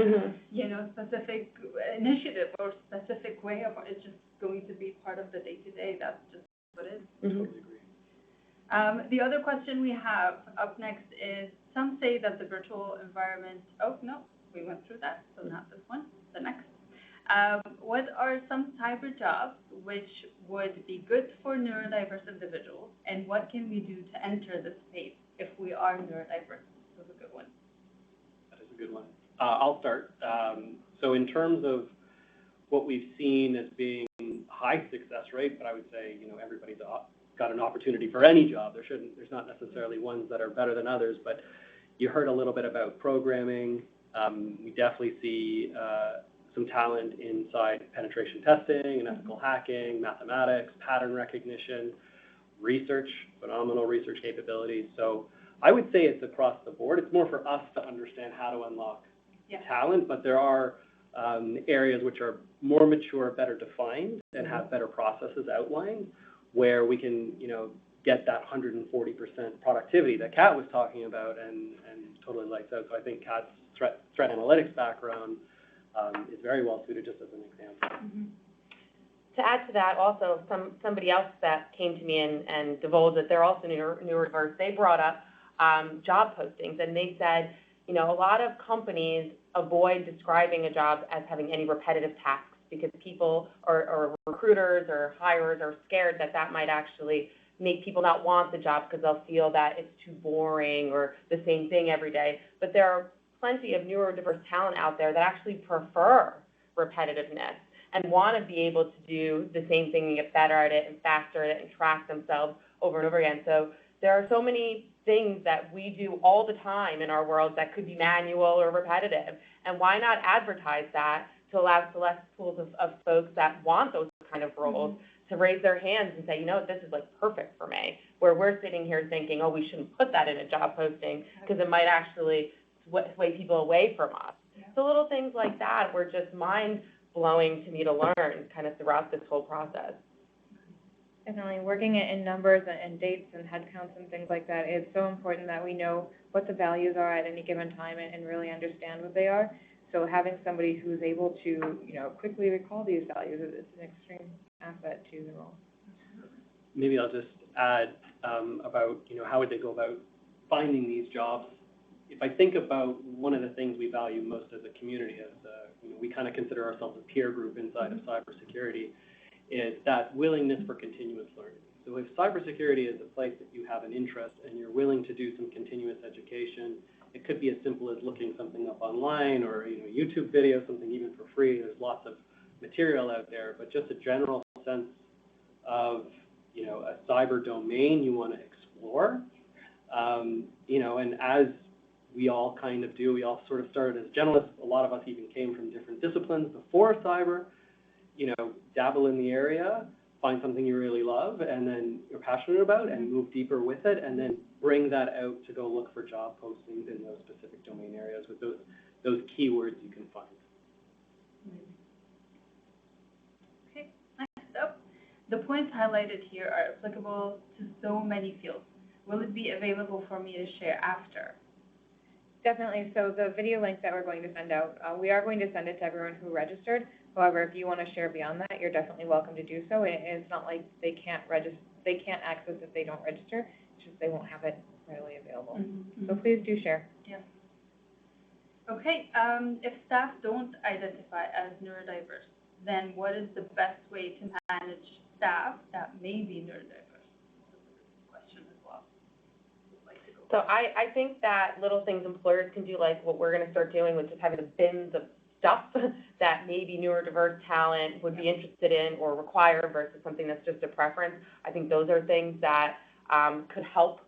Speaker 11: specific initiative or specific way of it. It's just going to be part of the day-to-day. That's just what it is.
Speaker 13: Totally agree.
Speaker 11: The other question we have up next is, some say that the virtual environment, oh, no, we went through that, so not this one, the next. What are some hybrid jobs which would be good for neurodiverse individuals, and what can we do to enter the space if we are neurodiverse? That's a good one.
Speaker 13: That is a good one. I'll start. So in terms of what we've seen as being high success rate, but I would say, everybody's got an opportunity for any job. There's not necessarily ones that are better than others, but you heard a little bit about programming. We definitely see some talent inside penetration testing and ethical hacking, mathematics, pattern recognition, research, phenomenal research capabilities. So I would say it's across the board. It's more for us to understand how to unlock talent, but there are areas which are more mature, better defined, and have better processes outlined, where we can, get that 140% productivity that Kat was talking about and totally lights out. So I think Kat's threat analytics background is very well suited, just as an example.
Speaker 12: To add to that, also, somebody else that came to me and divulged that they're also neurodiverse, they brought up job postings, and they said, a lot of companies avoid describing a job as having any repetitive tasks because people or recruiters or hirers are scared that might actually make people not want the job because they'll feel that it's too boring or the same thing every day. But there are plenty of neurodiverse talent out there that actually prefer repetitiveness and want to be able to do the same thing and get better at it and faster at it and track themselves over and over again. So there are so many things that we do all the time in our world that could be manual or repetitive. And why not advertise that to allow select pools of folks that want those kind of roles to raise their hands and say, you know, this is like perfect for me, where we're sitting here thinking, oh, we shouldn't put that in a job posting because it might actually sway people away from us. So little things like that were just mind-blowing to me to learn kind of throughout this whole process.
Speaker 14: Definitely, working it in numbers and dates and head counts and things like that, it's so important that we know what the values are at any given time and really understand what they are. So having somebody who's able to, you know, quickly recall these values is an extreme asset to the role.
Speaker 13: Maybe I'll just add about, you know, how would they go about finding these jobs? If I think about one of the things we value most as a community, as you know, we kind of consider ourselves a peer group inside of cybersecurity, is that willingness for continuous learning. So if cybersecurity is a place that you have an interest and you're willing to do some continuous education, it could be as simple as looking something up online or, you know, YouTube video, something even for free. There's lots of material out there, but just a general sense of, you know, a cyber domain you want to explore. You know, and as we all kind of do, we all sort of started as generalists. A lot of us even came from different disciplines before cyber. You know, dabble in the area, find something you really love and then you're passionate about and move deeper with it, and then bring that out to go look for job postings in those specific domain areas with those keywords you can find.
Speaker 11: Okay, next up, the points highlighted here are applicable to so many fields. Will it be available for me to share after?
Speaker 14: Definitely. So the video link that we're going to send out, we are going to send it to everyone who registered. However, if you want to share beyond that, you're definitely welcome to do so. It's not like they can't register, they can't access if they don't register. It's just they won't have it readily available.
Speaker 11: Mm-hmm.
Speaker 14: So please do share.
Speaker 11: Yes. Okay. If staff don't identify as neurodiverse, then what is the best way to manage staff that may be neurodiverse?
Speaker 12: So I think that little things employers can do, like what we're going to start doing, which is having the bins of stuff that maybe neurodiverse talent would be interested in or require versus something that's just a preference. I think those are things that could help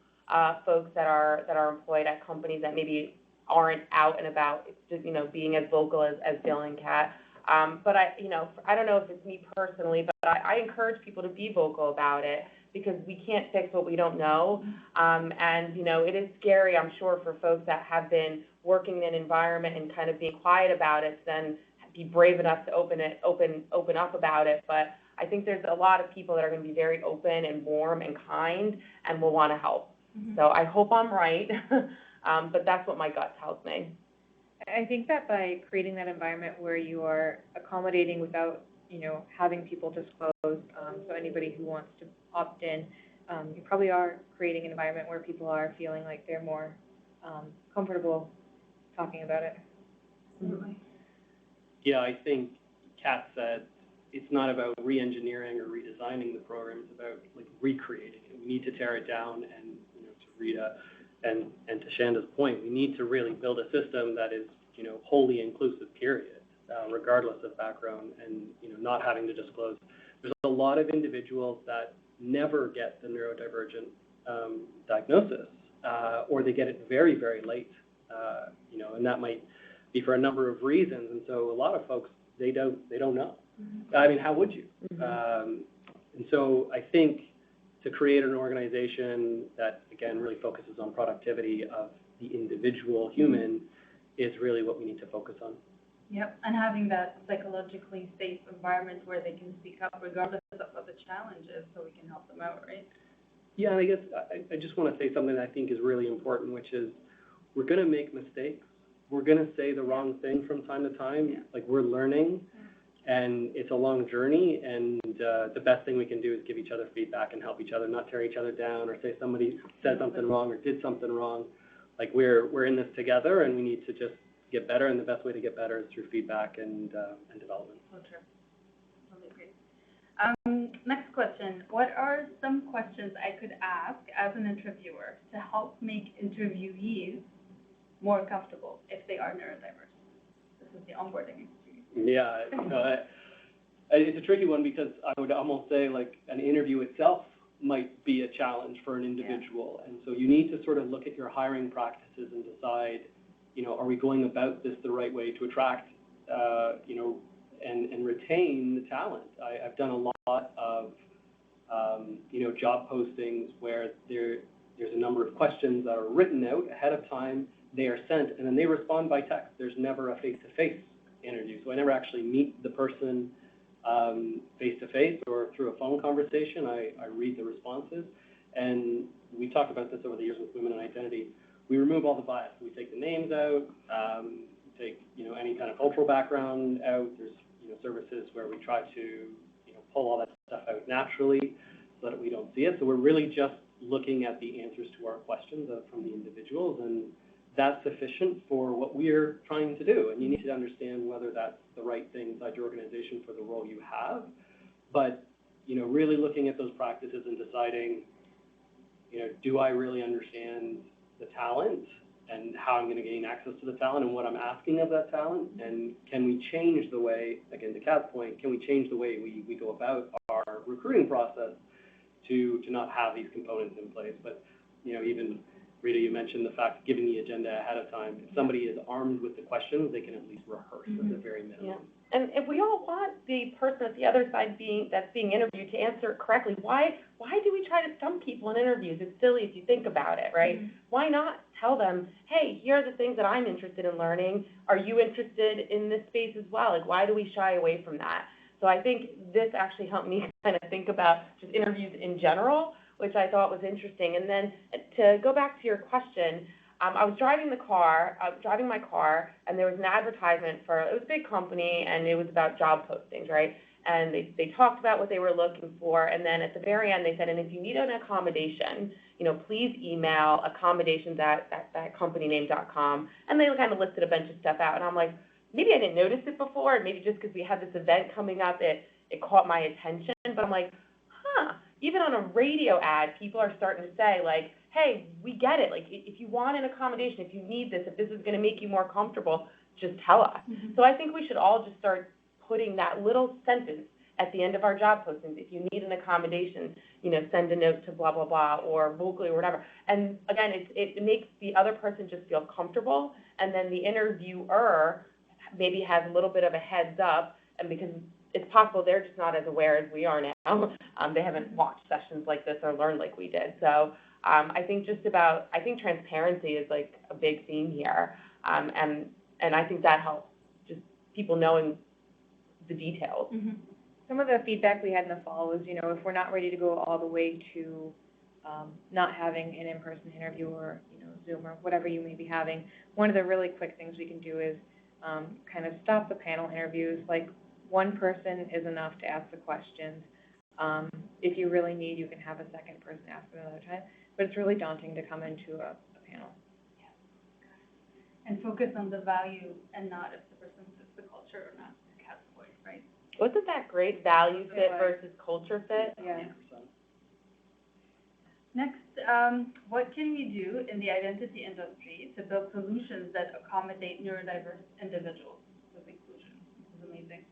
Speaker 12: folks that are employed at companies that maybe aren't out and about, you know, being as vocal as Jill and Kat. But I don't know if it's me personally, but I encourage people to be vocal about it, because we can't fix what we don't know. And, you know, it is scary, I'm sure, for folks that have been working in an environment and kind of being quiet about it, to then be brave enough to open up about it. But I think there's a lot of people that are going to be very open and warm and kind and will want to help. Mm-hmm. So I hope I'm right, but that's what my gut tells me.
Speaker 14: I think that by creating that environment where you are accommodating without, you know, having people disclose, so anybody who wants to opt in, you probably are creating an environment where people are feeling like they're more comfortable talking about it.
Speaker 11: Absolutely.
Speaker 13: Yeah, I think Kat said it's not about re-engineering or redesigning the program, it's about like recreating it. We need to tear it down, and, you know, to Rita and to Shanda's point, we need to really build a system that is, you know, wholly inclusive, period, regardless of background, and, you know, not having to disclose. There's a lot of individuals that never get the neurodivergent diagnosis, or they get it very, very late, you know, and that might be for a number of reasons. And so a lot of folks, they don't know. Mm-hmm. I mean, how would you? Mm-hmm. And so I think to create an organization that, again, really focuses on productivity of the individual human is really what we need to focus on.
Speaker 11: Yep, and having that psychologically safe environment where they can speak up regardless of what the challenge is, so we can help them out, right?
Speaker 13: Yeah, and I guess I just want to say something that I think is really important, which is we're going to make mistakes. We're going to say the wrong thing from time to time. Yeah. Like, we're learning, and it's a long journey, and the best thing we can do is give each other feedback and help each other, not tear each other down or say somebody said something wrong or did something wrong. Like, we're in this together, and we need to just get better, and the best way to get better is through feedback and development.
Speaker 11: So true. Really great. Next question. What are some questions I could ask as an interviewer to help make interviewees more comfortable if they are neurodiverse? This is the onboarding experience.
Speaker 13: Yeah, it's a tricky one, because I would almost say, like, an interview itself might be a challenge for an individual. Yeah. And so you need to sort of look at your hiring practices and decide, you know, are we going about this the right way to attract, you know, and retain the talent. I've done a lot of job postings where there's a number of questions that are written out ahead of time. They are sent, and then they respond by text. There's never a face-to-face interview, so I never actually meet the person face-to-face or through a phone conversation. I read the responses, and we talked about this over the years with Women in Identity. We remove all the bias. We take the names out, take any kind of cultural background out. There's services where we try to pull all that stuff out naturally so that we don't see it. So we're really just looking at the answers to our questions from the individuals, and that's sufficient for what we're trying to do. And you need to understand whether that's the right thing inside your organization for the role you have. But really looking at those practices and deciding, do I really understand the talent and how I'm going to gain access to the talent and what I'm asking of that talent? And can we change the way, again, to Kat's point, can we change the way we go about our recruiting process to not have these components in place? But, even Rita, you mentioned the fact of giving the agenda ahead of time. If somebody is armed with the questions, they can at least rehearse at the very minimum.
Speaker 12: Yeah. And if we all want the person at the other side that's being interviewed to answer it correctly, why do we try to stump people in interviews? It's silly if you think about it, right? Why not tell them, hey, here are the things that I'm interested in learning. Are you interested in this space as well? Like, why do we shy away from that? So I think this actually helped me kind of think about just interviews in general, which I thought was interesting. And then to go back to your question, I was driving my car, and there was an advertisement it was a big company, and it was about job postings, right? And they talked about what they were looking for, and then at the very end, they said, and if you need an accommodation, please email accommodations@company-name.com, and they kind of listed a bunch of stuff out, and I'm like, maybe I didn't notice it before, and maybe just because we had this event coming up, it caught my attention, but I'm like, even on a radio ad, people are starting to say, like, hey, we get it. Like, if you want an accommodation, if you need this, if this is going to make you more comfortable, just tell us. So I think we should all just start putting that little sentence at the end of our job postings. If you need an accommodation, send a note to blah, blah, blah, or vocally or whatever. And again, it makes the other person just feel comfortable, and then the interviewer maybe has a little bit of a heads up, and because it's possible they're just not as aware as we are now. They haven't watched sessions like this or learned like we did. So I think transparency is like a big theme here. And I think that helps, just people knowing the details.
Speaker 14: Some of the feedback we had in the fall was, if we're not ready to go all the way to not having an in-person interview or, Zoom or whatever you may be having, one of the really quick things we can do is kind of stop the panel interviews. Like, one person is enough to ask the questions. If you really need, you can have a second person ask them another time, but it's really daunting to come into a panel.
Speaker 11: Yeah. And focus on the value and not if the person fits the culture or not, to Kat's point, right?
Speaker 12: Wasn't that great? Value fit versus culture fit?
Speaker 14: Yeah.
Speaker 11: Next, what can we do in the identity industry to build solutions that accommodate neurodiverse individuals with inclusion? This is amazing.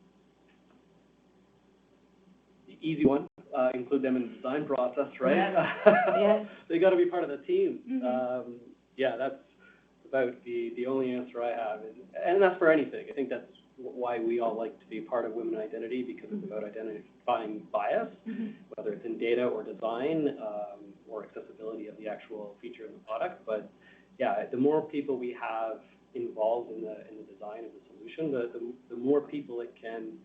Speaker 13: The easy one, include them in the design process, right?
Speaker 12: Yes.
Speaker 13: They got to be part of the team. That's about the only answer I have, and that's for anything. I think that's why we all like to be part of Women in Identity, because it's about identifying bias, whether it's in data or design or accessibility of the actual feature in the product. But yeah, the more people we have involved in the design of the solution, the more people it can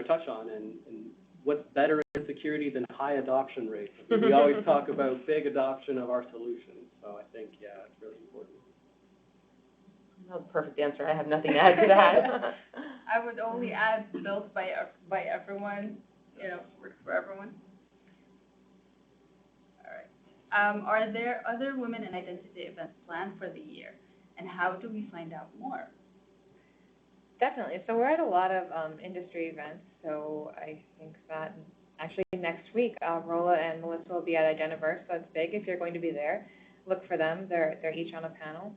Speaker 13: touch on. And what's better in security than high adoption rates? We always talk about big adoption of our solutions. So I think, it's really important.
Speaker 12: That was a perfect answer. I have nothing to add to that.
Speaker 11: I would only add built by everyone, works for everyone. All right. Are there other Women in Identity events planned for the year? And how do we find out more?
Speaker 14: Definitely. So we're at a lot of industry events. So I think that actually next week, Rola and Melissa will be at Neurodiverse. So it's big. If you're going to be there, look for them. They're each on a panel.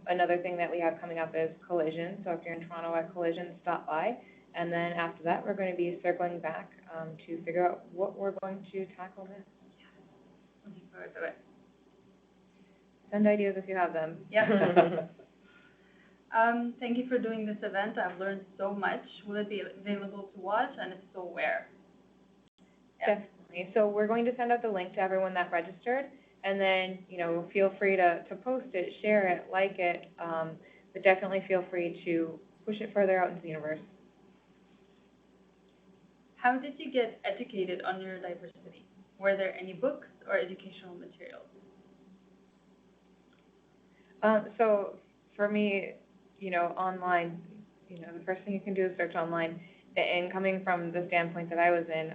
Speaker 14: Another thing that we have coming up is Collision. So if you're in Toronto at Collision, stop by. And then after that, we're going to be circling back to figure out what we're going to tackle next.
Speaker 11: Looking forward to it.
Speaker 14: Send ideas if you have them.
Speaker 11: Yeah. Thank you for doing this event. I've learned so much. Will it be available to watch, and if so, where?
Speaker 14: Yeah. Definitely. So we're going to send out the link to everyone that registered, and then, feel free to post it, share it, like it, but definitely feel free to push it further out into the universe.
Speaker 11: How did you get educated on neurodiversity? Were there any books or educational materials?
Speaker 14: So for me, online, the first thing you can do is search online. And coming from the standpoint that I was in,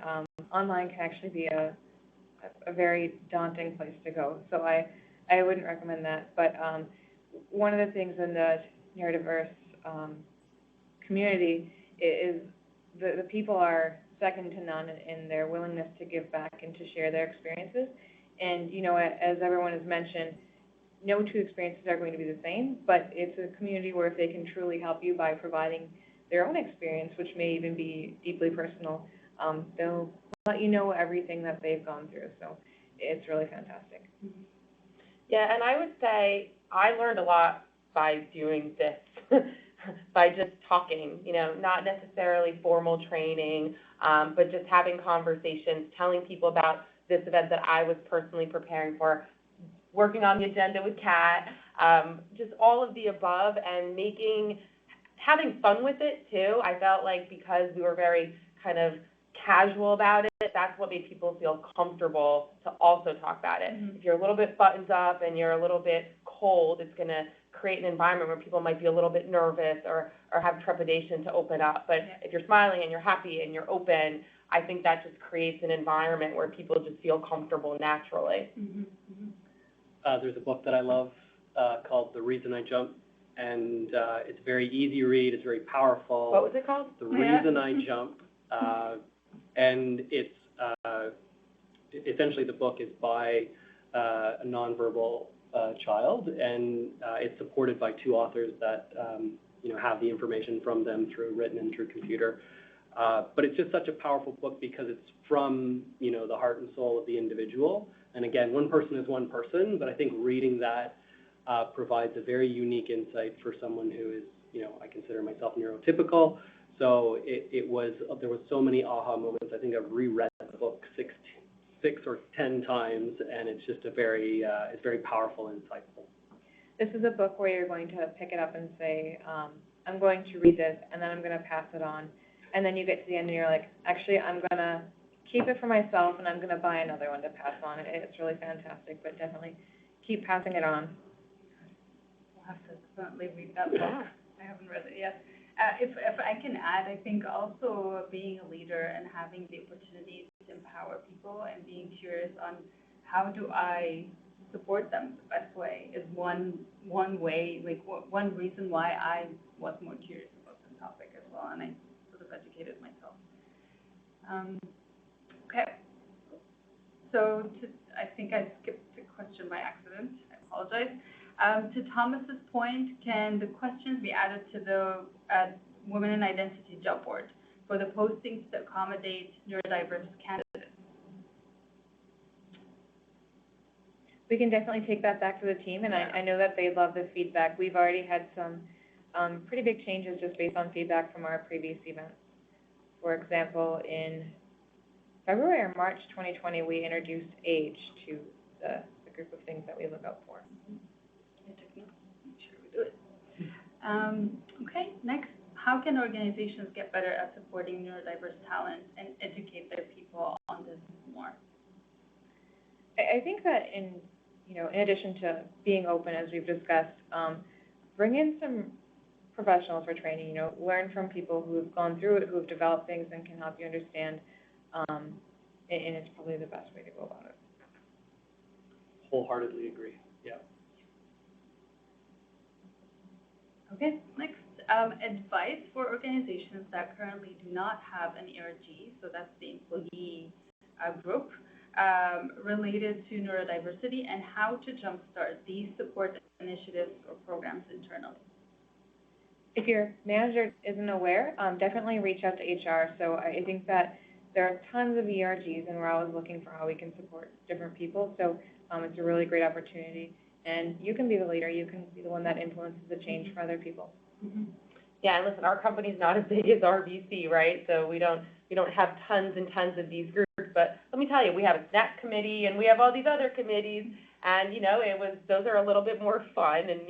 Speaker 14: online can actually be a very daunting place to go. So I wouldn't recommend that. But one of the things in the neurodiverse community is the people are second to none in their willingness to give back and to share their experiences. And, as everyone has mentioned, no two experiences are going to be the same, but it's a community where if they can truly help you by providing their own experience, which may even be deeply personal, they'll let you know everything that they've gone through. So it's really fantastic.
Speaker 12: Yeah, and I would say I learned a lot by doing this, by just talking, not necessarily formal training, but just having conversations, telling people about this event that I was personally preparing for, working on the agenda with Kat, just all of the above, and having fun with it too. I felt like because we were very kind of casual about it, that's what made people feel comfortable to also talk about it.
Speaker 11: Mm-hmm.
Speaker 12: If you're a little bit buttoned up and you're a little bit cold, it's going to create an environment where people might be a little bit nervous or have trepidation to open up. But if you're smiling and you're happy and you're open, I think that just creates an environment where people just feel comfortable naturally.
Speaker 11: Mm-hmm. Mm-hmm.
Speaker 13: There's a book that I love called The Reason I Jump, and it's very easy read. It's very powerful.
Speaker 12: What was it called?
Speaker 13: The Reason I Jump, and it's essentially the book is by a nonverbal child, and it's supported by two authors that have the information from them through written and through computer. But it's just such a powerful book because it's from the heart and soul of the individual. And again, one person is one person, but I think reading that provides a very unique insight for someone who is, I consider myself neurotypical. So there was so many aha moments. I think I've reread the book six or 10 times, and it's just it's very powerful and insightful.
Speaker 14: This is a book where you're going to pick it up and say, I'm going to read this, and then I'm going to pass it on. And then you get to the end and you're like, actually, I'm going to keep it for myself, and I'm going to buy another one to pass on. It's really fantastic, but definitely keep passing it on.
Speaker 11: We'll have to definitely read that book. I haven't read it yet. If I can add, I think also being a leader and having the opportunity to empower people and being curious on how do I support them the best way is one way, like one reason why I was more curious about the topic as well, and I sort of educated myself. Okay. So I think I skipped the question by accident. I apologize. To Thomas's point, can the questions be added to the Women in Identity job board for the postings to accommodate neurodiverse candidates?
Speaker 14: We can definitely take that back to the team, and I know that they love the feedback. We've already had some pretty big changes just based on feedback from our previous events. For example, in February or March 2020, we introduced age to the group of things that we look out for.
Speaker 11: Make sure we do it. Okay, next, how can organizations get better at supporting neurodiverse talent and educate their people on this more?
Speaker 14: I think that in addition to being open, as we've discussed, bring in some professionals for training, learn from people who have gone through it, who have developed things and can help you understand, and it's probably the best way to go about it.
Speaker 13: Wholeheartedly agree, yeah.
Speaker 11: Okay, next, advice for organizations that currently do not have an ERG, so that's the employee group, related to neurodiversity and how to jumpstart these support initiatives or programs internally.
Speaker 14: If your manager isn't aware, definitely reach out to HR. So I think that there are tons of ERGs, and we're always looking for how we can support different people. So it's a really great opportunity. And you can be the leader. You can be the one that influences the change for other people.
Speaker 12: Yeah, and listen, our company's not as big as RBC, right? So we don't have tons and tons of these groups. But let me tell you, we have a snack committee and we have all these other committees. And, those are a little bit more fun. And,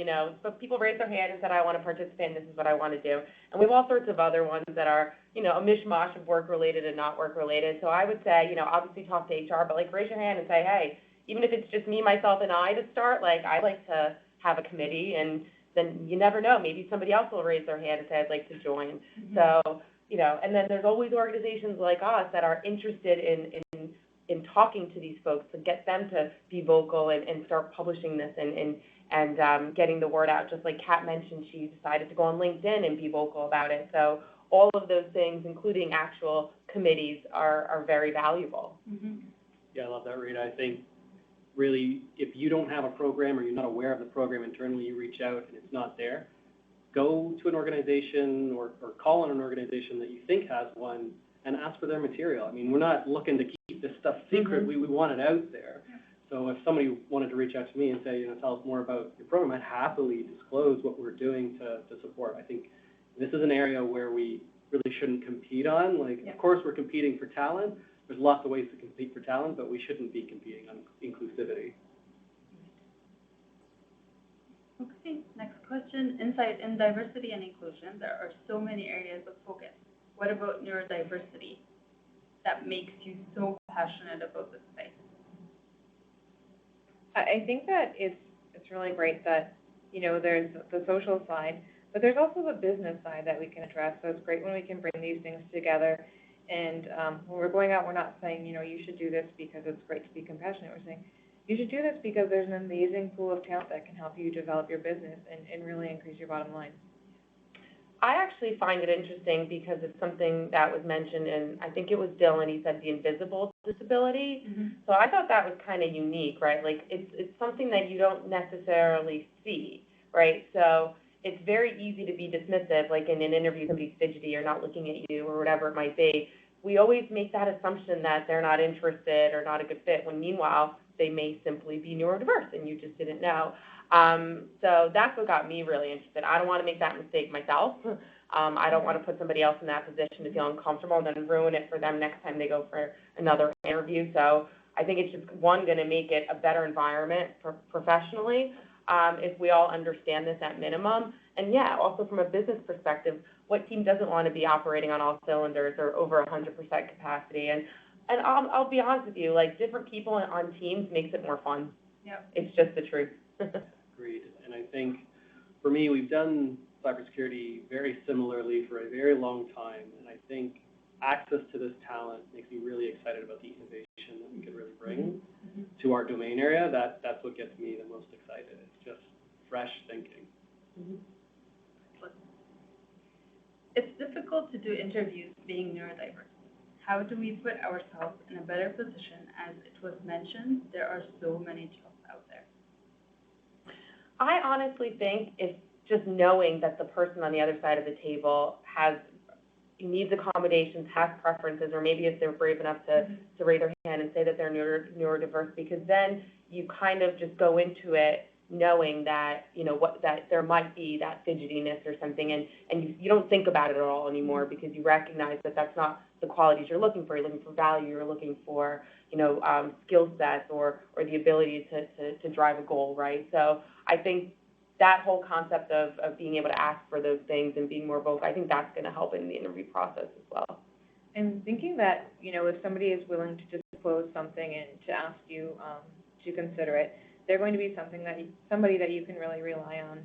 Speaker 12: but people raised their hand and said, I want to participate and this is what I want to do. And we have all sorts of other ones that are, a mishmash of work-related and not work-related. So I would say, obviously talk to HR, but raise your hand and say, hey, even if it's just me, myself, and I to start, I'd like to have a committee. And then you never know, maybe somebody else will raise their hand and say, I'd like to join. So, and then there's always organizations like us that are interested in talking to these folks to get them to be vocal and start publishing this and getting the word out. Just like Kat mentioned, she decided to go on LinkedIn and be vocal about it. So all of those things, including actual committees, are very valuable.
Speaker 13: Yeah, I love that, Rita. I think really, if you don't have a program or you're not aware of the program internally, you reach out and it's not there, go to an organization or call on an organization that you think has one and ask for their material. I mean, we're not looking to keep this stuff secret. We want it out there. So if somebody wanted to reach out to me and say, tell us more about your program, I'd happily disclose what we're doing to support. I think this is an area where we really shouldn't compete on. Of course, we're competing for talent. There's lots of ways to compete for talent, but we shouldn't be competing on inclusivity.
Speaker 11: Okay, next question. Inside in diversity and inclusion, there are so many areas of focus. What about neurodiversity that makes you so passionate about this space?
Speaker 14: I think that it's really great that, there's the social side, but there's also the business side that we can address. So it's great when we can bring these things together. And when we're going out, we're not saying, you should do this because it's great to be compassionate. We're saying, you should do this because there's an amazing pool of talent that can help you develop your business and really increase your bottom line.
Speaker 12: I actually find it interesting because it's something that was mentioned, and I think it was Dylan, he said the invisible disability. So I thought that was kind of unique, right? It's something that you don't necessarily see, right? So it's very easy to be dismissive, like in an interview, somebody's fidgety or not looking at you or whatever it might be. We always make that assumption that they're not interested or not a good fit, when meanwhile, they may simply be neurodiverse and you just didn't know. So that's what got me really interested. I don't want to make that mistake myself. I don't want to put somebody else in that position to feel uncomfortable and then ruin it for them next time they go for another interview. So I think it's just, one, going to make it a better environment professionally, if we all understand this at minimum. And yeah, also from a business perspective, what team doesn't want to be operating on all cylinders or over 100% capacity? And I'll be honest with you, different people on teams makes it more fun. It's just the truth.
Speaker 13: Agreed. And I think for me, we've done cybersecurity very similarly for a very long time. And I think access to this talent makes me really excited about the innovation that we could really bring to our domain area. That's what gets me the most excited. It's just fresh thinking.
Speaker 11: It's difficult to do interviews being neurodiverse. How do we put ourselves in a better position? As it was mentioned, there are so many jobs out there.
Speaker 12: I honestly think it's just knowing that the person on the other side of the table needs accommodations, has preferences, or maybe if they're brave enough to raise their hand and say that they're neurodiverse, because then you kind of just go into it knowing that, that there might be that fidgetiness or something, and you don't think about it at all anymore because you recognize that that's not the qualities you're looking for. You're looking for value, you're looking for, skill sets or the ability to drive a goal, right? So I think that whole concept of being able to ask for those things and being more vocal, I think that's going to help in the interview process as well.
Speaker 14: And thinking that, if somebody is willing to disclose something and to ask you to consider it, they're going to be somebody that you can really rely on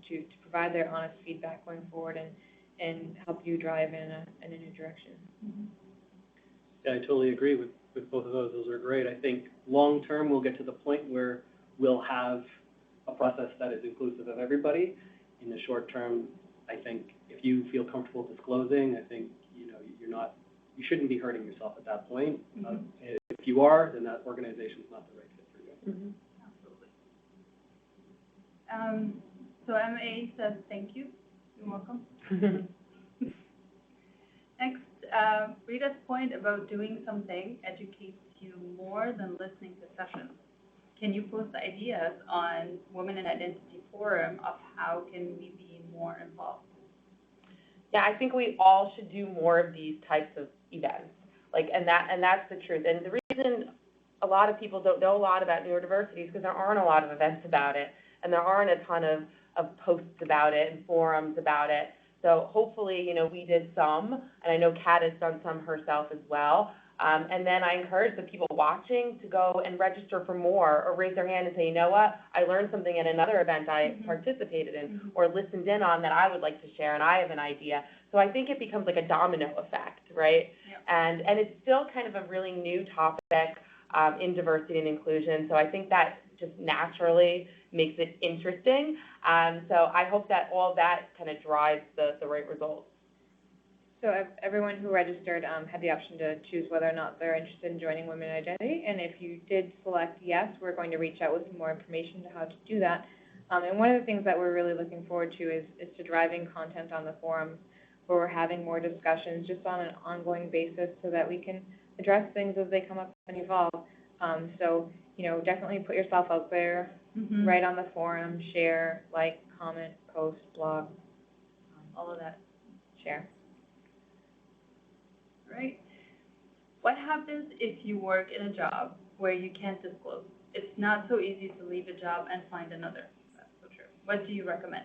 Speaker 14: to provide their honest feedback going forward and help you drive in a new direction.
Speaker 13: Yeah, I totally agree with both of those. Those are great. I think long term we'll get to the point where we'll have a process that is inclusive of everybody. In the short term, I think if you feel comfortable disclosing, I think you shouldn't be hurting yourself at that point. If you are, then that organization is not the right fit for you.
Speaker 11: Absolutely. So MA says thank you. You're welcome. Next, Rita's point about doing something educates you more than listening to sessions. Can you post ideas on Women in Identity Forum of how can we be more involved?
Speaker 12: Yeah, I think we all should do more of these types of events. And that's the truth. And the reason a lot of people don't know a lot about neurodiversity is because there aren't a lot of events about it, and there aren't a ton of posts about it and forums about it. So hopefully, we did some, and I know Kat has done some herself as well. And then I encourage the people watching to go and register for more, or raise their hand and say, you know what, I learned something at another event I participated in, or listened in on that I would like to share, and I have an idea. So I think it becomes like a domino effect, right? Yep. And it's still kind of a really new topic in diversity and inclusion. So I think that just naturally makes it interesting. So I hope that all that kind of drives the right results.
Speaker 14: So everyone who registered had the option to choose whether or not they're interested in joining Women in Identity. And if you did select yes, we're going to reach out with some more information to how to do that. And one of the things that we're really looking forward to is to driving content on the forums where we're having more discussions just on an ongoing basis so that we can address things as they come up and evolve. So, definitely put yourself out there, write on the forum, share, like, comment, post, blog, all of that, share.
Speaker 11: Right. What happens if you work in a job where you can't disclose? It's not so easy to leave a job and find another. That's so true. What do you recommend?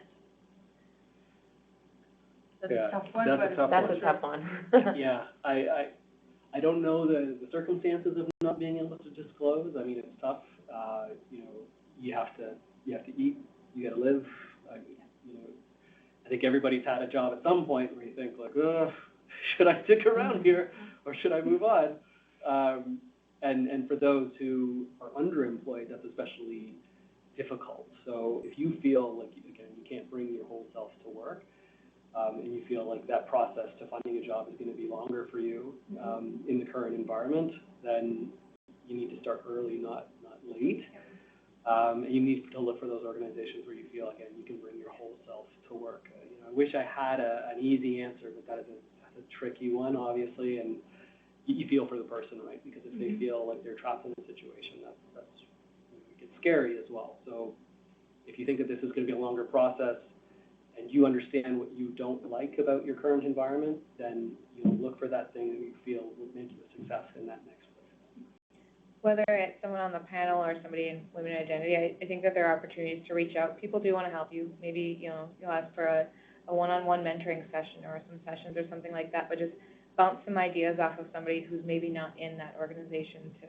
Speaker 11: That's a tough one.
Speaker 13: That's a tough
Speaker 12: one.
Speaker 13: Yeah, I don't know the circumstances of not being able to disclose. I mean, it's tough. You have to eat, you got to live. I think everybody's had a job at some point where you think like, should I stick around here or should I move on? And for those who are underemployed, that's especially difficult. So if you feel like, again, you can't bring your whole self to work, and you feel like that process to finding a job is going to be longer for you in the current environment, then you need to start early, not late. And you need to look for those organizations where you feel, again, you can bring your whole self to work. I wish I had an easy answer, but that's a tricky one, obviously, and you feel for the person, right? Because if they feel like they're trapped in a situation, that's it gets scary as well. So if you think that this is going to be a longer process, and you understand what you don't like about your current environment, then look for that thing that you feel will make you a success in that next place.
Speaker 14: Whether it's someone on the panel or somebody in Women in Identity, I think that there are opportunities to reach out. People do want to help you. Maybe you'll ask for a one-on-one mentoring session or some sessions or something like that, but just bounce some ideas off of somebody who's maybe not in that organization to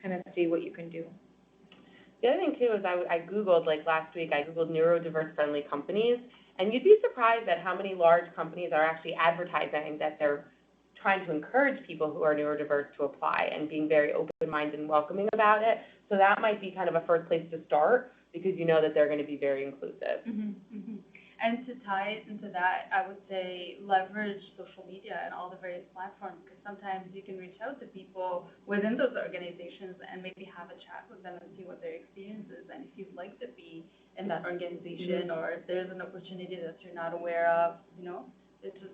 Speaker 14: kind of see what you can do.
Speaker 12: The other thing too is I Googled, like last week, I Googled neurodiverse friendly companies, and you'd be surprised at how many large companies are actually advertising that they're trying to encourage people who are neurodiverse to apply and being very open-minded and welcoming about it. So that might be kind of a first place to start because you know that they're going to be very inclusive.
Speaker 11: And to tie into that, I would say leverage social media and all the various platforms, because sometimes you can reach out to people within those organizations and maybe have a chat with them and see what their experience is, and if you'd like to be in that organization, or if there's an opportunity that you're not aware of,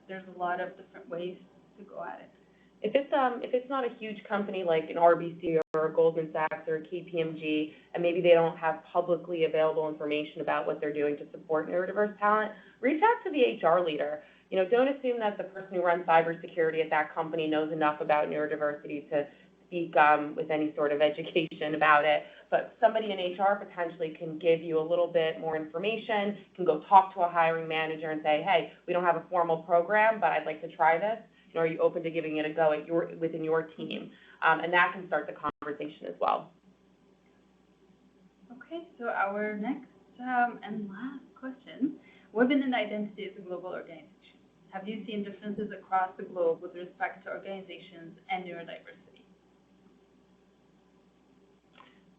Speaker 11: there's a lot of different ways to go at it.
Speaker 12: If it's not a huge company like an RBC or a Goldman Sachs or a KPMG, and maybe they don't have publicly available information about what they're doing to support neurodiverse talent, reach out to the HR leader. Don't assume that the person who runs cybersecurity at that company knows enough about neurodiversity to speak with any sort of education about it. But somebody in HR potentially can give you a little bit more information, can go talk to a hiring manager and say, hey, we don't have a formal program, but I'd like to try this. Are you open to giving it a go within your team? And that can start the conversation as well.
Speaker 11: Okay, so our next and last question. Women in Identity is a global organization. Have you seen differences across the globe with respect to organizations and neurodiversity?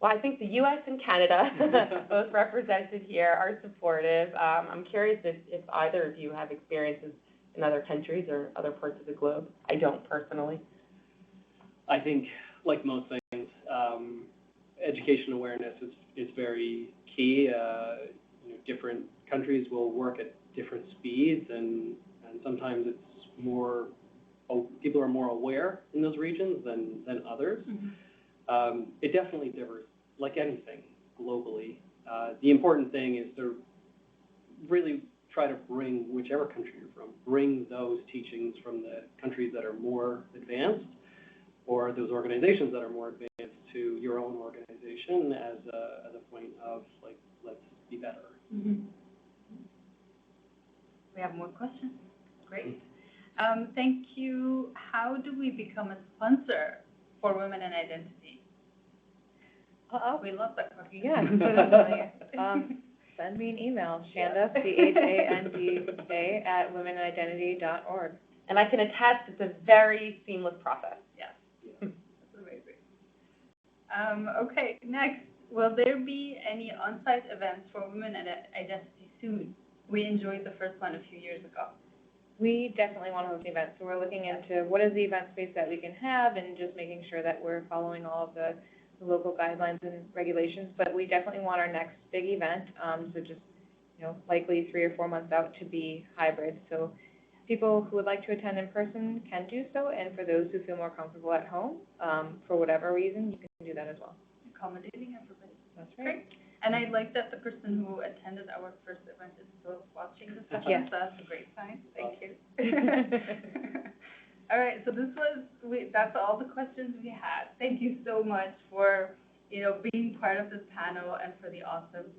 Speaker 12: Well, I think the U.S. and Canada, both represented here, are supportive. I'm curious if either of you have experiences in other countries or other parts of the globe. I don't personally.
Speaker 13: I think, like most things, education awareness is very key. Different countries will work at different speeds, and sometimes it's more, people are more aware in those regions than others. It definitely differs, like anything globally. The important thing is to really try to bring, whichever country you're from, bring those teachings from the countries that are more advanced or those organizations that are more advanced to your own organization as a point of, like, let's be better.
Speaker 11: Mm-hmm. We have more questions. Great. Thank you. How do we become a sponsor for Women in Identity? We love that question.
Speaker 14: Yeah, certainly. Send me an email, Shanda, CHANDA, at womenidentity.org.
Speaker 12: And I can attest it's a very seamless process.
Speaker 11: Yes. That's amazing. Okay, next. Will there be any on-site events for Women in Identity soon? We enjoyed the first one a few years ago.
Speaker 14: We definitely want to host events. So we're looking into what is the event space that we can have and just making sure that we're following all of the local guidelines and regulations. But we definitely want our next big event, so just, likely 3 or 4 months out to be hybrid. So people who would like to attend in person can do so. And for those who feel more comfortable at home, for whatever reason, you can do that as well.
Speaker 11: Accommodating everybody.
Speaker 14: That's right.
Speaker 11: Great. And I like that the person who attended our first event is still watching the session.
Speaker 14: Yes.
Speaker 11: So that's a great sign. Thank you. All right. So that's all the questions we had. Thank you so much for, being part of this panel and for the awesome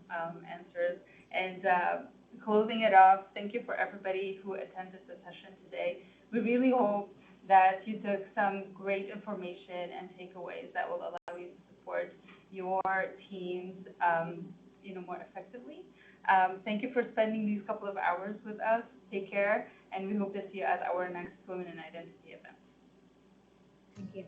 Speaker 11: answers. And closing it off, thank you for everybody who attended the session today. We really hope that you took some great information and takeaways that will allow you to support your teams, more effectively. Thank you for spending these couple of hours with us. Take care, and we hope to see you at our next Women in Identity event.
Speaker 14: Thank you.